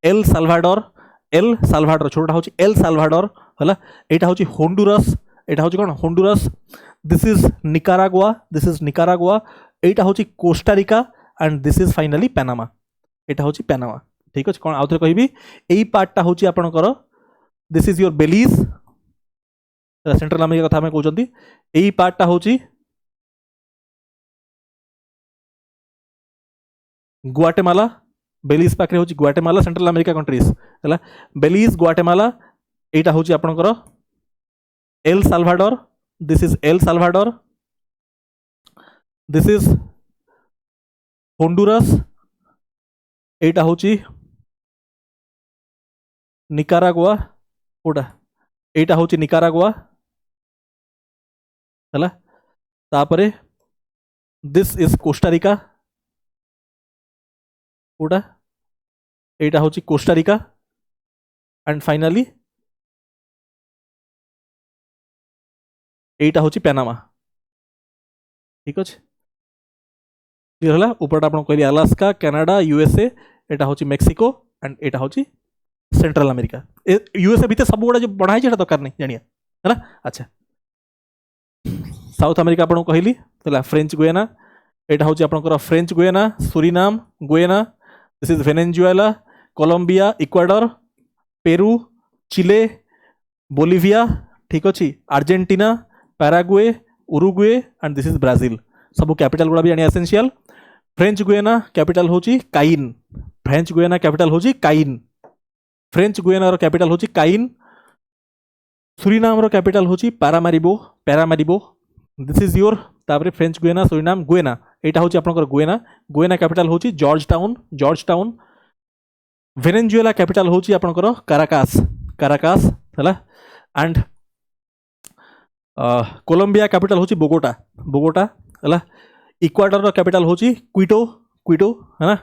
S1: एल साल्वाडोर छोटा हूँ एल साल्वाडोर है यहाँ हूँ होंडुरस यहाँ हूँ कौन होंडुरस दिस इज निकारागुआ यहाँ हूँ Costa Rica and this is finally Panama यहाँ हूँ पैनामा ठीक अच्छे कौन आउ थे कहि यही पार्टा हूँ आपणकर this is your Belize Central America कथा आम कहते यही पार्टा हूँ ग्वाटेमाला बेलीज पाखे हूँ ग्वाटेमाला सेंट्रल अमेरिका कंट्रीज है बेलीज ग्वाटेमाला यहाँ हूँ आपणकर El Salvador this is El Salvador this is Honduras यहाँ हूँ निकारागुआ कोटा यहाँ हूँ निकारागुआ है तापरे दिस इज कोस्टारिका कोटा यहाँ हूँ कोस्टारिका एंड फाइनाली यहाँ हूँ पैनामा ठीक अच्छे क्लियर है ऊपर आप कहली अलास्का कनाडा यूएसए यहाँ हूँ मेक्सिको एंड यहाँ हूँ सेंट्रल अमेरिका यूएसए भीतर सब गुड़ा जो बढ़ाई दरकार नहीं जानिए है ना अच्छा साउथ अमेरिका आपको कहली फ्रेंच गुएना यहाँ हूँ आपंकर French Guiana Suriname Guyana this is Venezuela Colombia Ecuador Peru Chile Bolivia ठीक अच्छे Argentina Paraguay Uruguay and this is Brazil सब कैपिटल गुड़ा भी जानिए एसेंशियल फ्रेंच गुएना कैपिटल हूँ काइन फ्रेंच गुएना कैपिटल हूँ काइन फ्रेंच गुएना कैपिटल हूँ Cayenne Suriname capital हूँ पैरामारिबो दिस इज योर तापर फ्रेंच गुएना सुरिनाम गुएना यहाँ हूँ आपंकर गुएना कैपिटल हूँ जॉर्ज टाउन वेनेजुएला कैपिटल हूँ आपंकर काराकास है एंड कोलंबिया कैपिटल हूँ बोगोटा है इक्वाडोर कैपिटल हूँ क्विटो है ना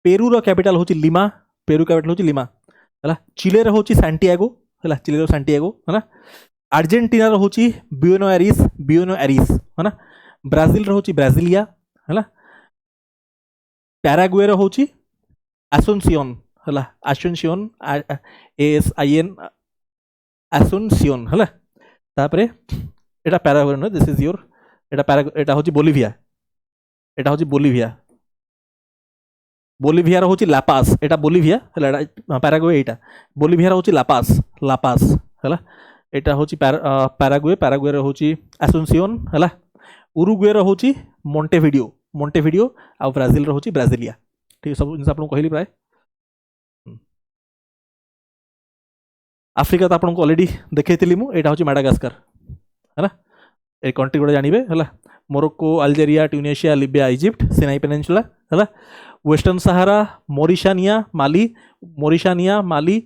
S1: पेरू कैपिटल हूँ लिमा है चिले हूँ सैंटियागो है ना आर्जेंटीना हूँ ब्यूनो एरिस है ना ब्राजिल हूँ ब्राजिलिया है पैरागुए हूँ एसोनसियोन है एसोनसियोन ASIN एसोनसियोन है तापर यहाँ पैरागुए नुह दिस इज योर यहाँ हूँ बोलिविया हूँ लापास यहाँ बोलिविया है पैरागुए यहाँ बोलिविया हूँ लापास है यहाँ हूँ पैरागुए हूँ एसोनसियोन है उरुगुए हूँ मोंटेविडियो आ ब्राजिल हूँ ब्राजिलिया ठीक सब जिन आपको कहली प्राय आफ्रिका तो आपको अलरेडी देखी मुझे यहाँ हूँ माडागास्कर है ना ये कंट्री गुड़ा जानवे है Morocco Algeria Tunisia Libya Egypt Sinai peninsula है वेस्टर्न सहारा मोरिशानिया माली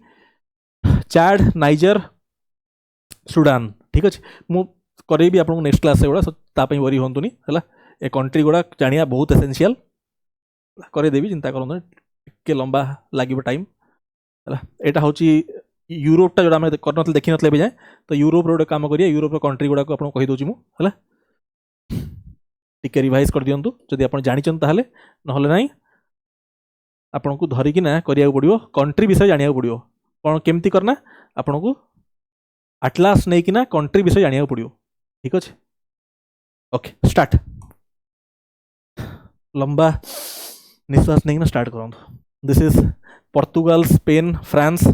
S1: चाड नाइजर सुडान ठीक अच्छे मुझे भी आपको नेक्स्ट क्लास गुड़ा तापाई वरी हूँ है ए कंट्री गुड़ा जानिया बहुत एसेंशियल करदेवी चिंता करूँ टे लंबा लगे टाइम है यहाँ हूँ यूरोपटा जो आम कर देखी ना जाए तो यूरोप गोटे कम करिए यूरोप कंट्री गुड़ाक आपको कहीदे मुझे टिके रिवाइज कर दिंतु जदि आप जानते ताहले नहले नहीं आपन को धरिकिना करिया पड़ो कंट्री विषय जानिया पड़ो कौन केमती करना आपन को आटलास नहीं कि कंट्री विषय जानिया पड़ो ठीक अच्छे ओके स्टार्ट लंबा निश्वास नहीं स्टार्ट करूँ this is Portugal Spain France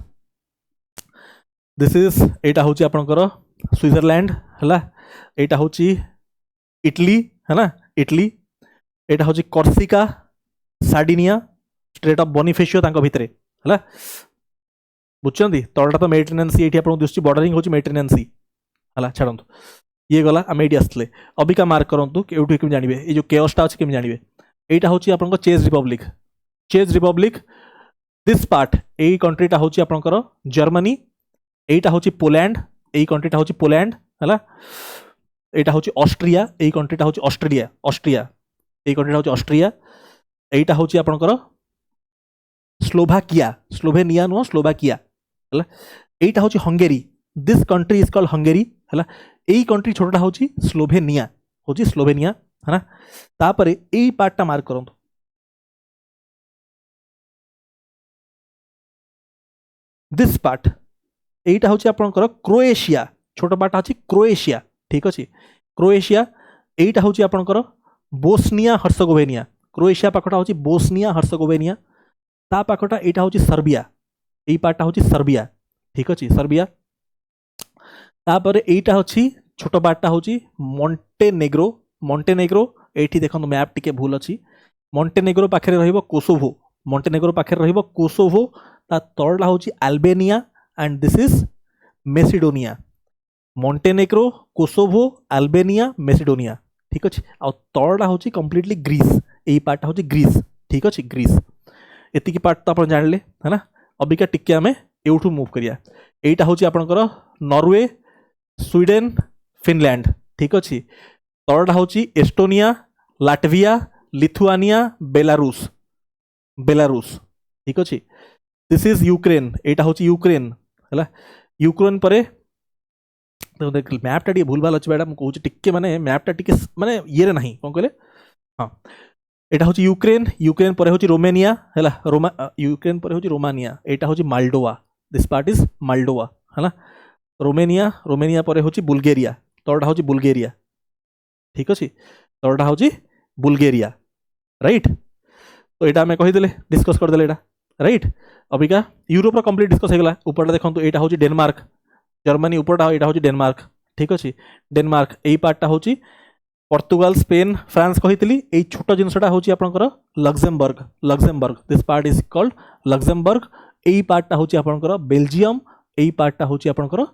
S1: this is एटा हूँ आपणकर स्विट्जरलैंड है एटा हूँ इटली है ना इटली एटा हूँ कर्सिका सार्डिनिया स्ट्रेट ऑफ बोनिफेशियो तांको भितरे है बुझुंट तलटा तो मेडिटेरेनियन सी ये आपको दिशा बॉर्डरिंग होची मेडिटेरेनियन सी है छाड़ू ये गला आम ये आसले अबिका मार्क करूँ कि केमी जानवे ये जो केयसटा अच्छे केमी जानवे यहाँ हूँ आप चेज रिपब्लिक दिस पार्ट यही कंट्रीटा हूँ आपंकर जर्मनी यहीटा हूँ पोलैंड यही कंट्रीटा हूँ पोलैंड है यहाँ हूँ ऑस्ट्रिया यही कंट्रीटा हूँ ऑस्ट्रेलिया ऑस्ट्रिया यही कंट्रीटा हूँ ऑस्ट्रिया यहीटा हूँ आपंकर स्लोभाकिया स्लोभेनिया नुह स्लोभाकिया है यहीटा हूँ Hungary this country is called Hungary है यही कंट्री छोटा हूँ स्लोभेनिया हूँ स्लोभेनिया है ना तापर यही पार्टा मार्क करूँ दिस पार्ट यहीटा हूँ आपंकर क्रोएशिया छोट पार्ट अच्छी क्रोएशिया ठीक अच्छे क्रोएशिया यहीटा हूँ आपंकर बोस्निया हर्सगोवेनिया क्रोएशिया पाखटा हूँ बोस्निया हर्सगोवेनिया ता पाखटा यहाँ हूँ सर्बिया यही पार्टा हूँ सर्बिया ठीक अच्छे सर्बिया तापर यहीटा अच्छी छोट पार्टा हूँ मॉन्टेनेग्रो मॉन्टेनेग्रो ये देखो मैप टिके भूल अच्छी मॉन्टेनेग्रो पाखे कोसोवो मॉन्टेनेग्रो पाखे कोसोवो ता तलटा हूँ Albania and this is Macedonia Montenegro Kosovo Albania Macedonia ठीक अच्छे आ तलटा हूँ कम्प्लीटली ग्रीस यही पार्टा हूँ ग्रीस ठीक अच्छे ग्रीस एतिकी पार्ट तो आप जानले है ना अबिका टिके आम एठू मूव करिया यहीटा हूँ आपंकर नॉर्वे स्वीडेन फिनलैंड ठीक अच्छे तलटा हूँ Estonia Latvia Lithuania Belarus Belarus ठीक अच्छे दिस इज यूक्रेन यहाँ हूँ यूक्रेन है यूक्रेन पर देख मैपटा टे भूल भाल अच्छे बैठा मुझे टिके माने मैपटा टिके माने ये ना कौन कहले हाँ यहाँ हूँ यूक्रेन यूक्रेन पर हूँ रोमानिया है रोमा यूक्रेन पर हूँ रोमानिया यहाँ हूँ Moldova this part is Moldova है रोमानिया रोमानिया पर हूँ बुल्गेरिया तलटा हूँ बुल्गेरिया ठीक अच्छे तलटा हूँ बुल्गेरिया राइट तो यहाँ आम कहीदे डिस्कस करदे right Abika Europe complete discuss होगा ऊपर देखो यहाँ हूँ डेनमार्क जर्मनी ऊपरटा यहाँ हूँ डेनमार्क ठीक अच्छे डेनमार्क यही पार्टा हूँ पोर्तुगाल स्पेन फ्रांस कही यही छोट जिनसा हूँ आपंकर Luxembourg Luxembourg this part is called Luxembourg यही पार्टा हूँ आपंकर बेल्जियम यही पार्टा हूँ आपंकर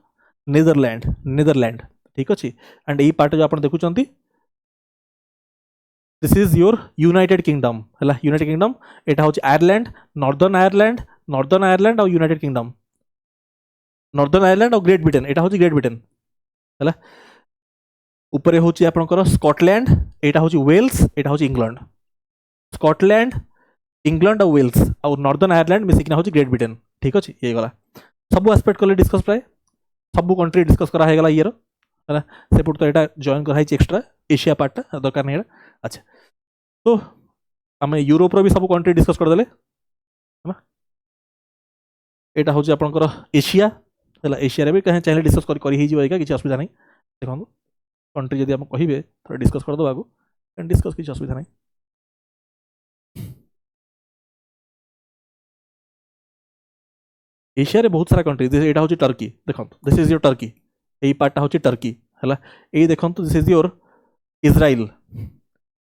S1: नेदरलैंड नेदरलैंड ठीक अच्छे एंड यही पार्ट जो आप देखुं this is your United Kingdom है यूनाइटेड किंगडम यहाँ हूँ आयरलैंड नॉर्दर्न आयरलैंड और यूनाइटेड किंगडम नॉर्दर्न आयरलैंड और ग्रेट ब्रिटेन यहाँ हूँ ग्रेट ब्रिटेन है ऊपर हूँ आपंकर स्कॉटलैंड यहाँ हूँ वेल्स यहाँ हूँ इंग्लैंड स्कॉटलैंड इंग्लैंड और वेल्स और नॉर्दर्न आयरलैंड मिसिकिना हूँ ग्रेट ब्रिटेन ठीक अच्छे ये गला सब एस्पेक्ट कले डिस्कस प्राय सब कंट्री डिस्कस करागला ये है सेपट तो यहाँ जॉइन कराई एक्सट्रा एशिया पार्टा दरकार नहीं अच्छा तो आम यूरोप भी सब कंट्री डिस्कस करदे है यहाँ हूँ आपंकर एशिया है एशिया भी कहीं चाहिए डिस्कस कर किसी असुविधा नहीं देखो कंट्री जब आप कहे थोड़ा डिस्कस करदे आगु डिस्कस किसी असुविधा नहीं एशिया रे बहुत सारा कंट्री यहाँ हूँ टर्की देखो दिस इज योर टर्की यही पार्टा हूँ टर्की है यही देखो दिस इज योर इज्राइल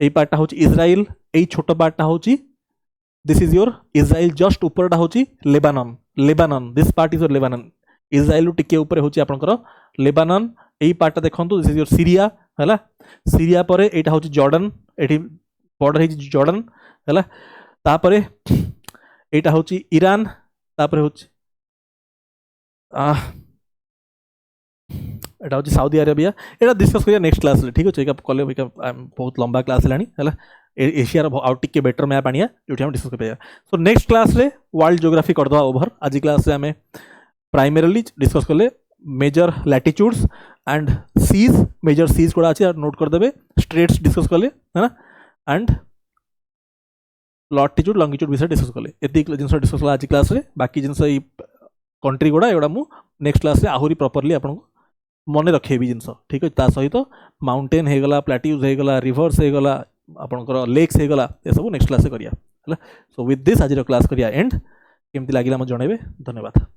S1: यही पार्टा हूँ इज्राइल यही छोट पार्टा हूँ this is your Israel just ऊपरटा हूँ Lebanon Lebanon this part is your Lebanon Israel टिके ऊपर हूँ आपंकर लेबानन यही पार्टा देखो दिस इज योर सीरिया है सीरिया पर यहाँ हूँ जॉर्डन ये बॉर्डर है जॉर्डन है तापर यहाँ हूँ ईरान तापर हूँ यहाँ हूँ साउदी अरेबिया यहाँ डिस्कस करिया नेक्स्ट क्लास ठीक अच्छे कले बहुत लंबा क्लास है एशिया आउ टिके बेटर मैप आनिया जो डिस्कस कर सो नेक्स्ट क्लास रे वर्ल्ड ज्योग्राफी करदे ओभर आज क्लास आम प्राइमरीली डिस्कस कले major latitudes and seas major seas गुड़ा अच्छे नोट करदे स्ट्रेट्स डिस्कस कले है ना एंड लॉटिट्यूड लॉन्गिट्यूड विषय डिस्कस कले ये जिन डिस्कस कला आज क्लास रे बाकी जिन कंट्री गुड़ा एगुड़ा मुझे नेक्स्ट क्लास रे आहरी प्रॉपर्ली आपको मन रखेबी जिनस ठीक है सहित माउंटेन होगला प्लाट्यूज होगला रिवर्स होगला आपंकर लेक्स होगला ये सब नेक्स्ट क्लास करिया सो विथ दिस आज क्लास करिया एंड केमती लगिला मते जणेबे। धन्यवाद।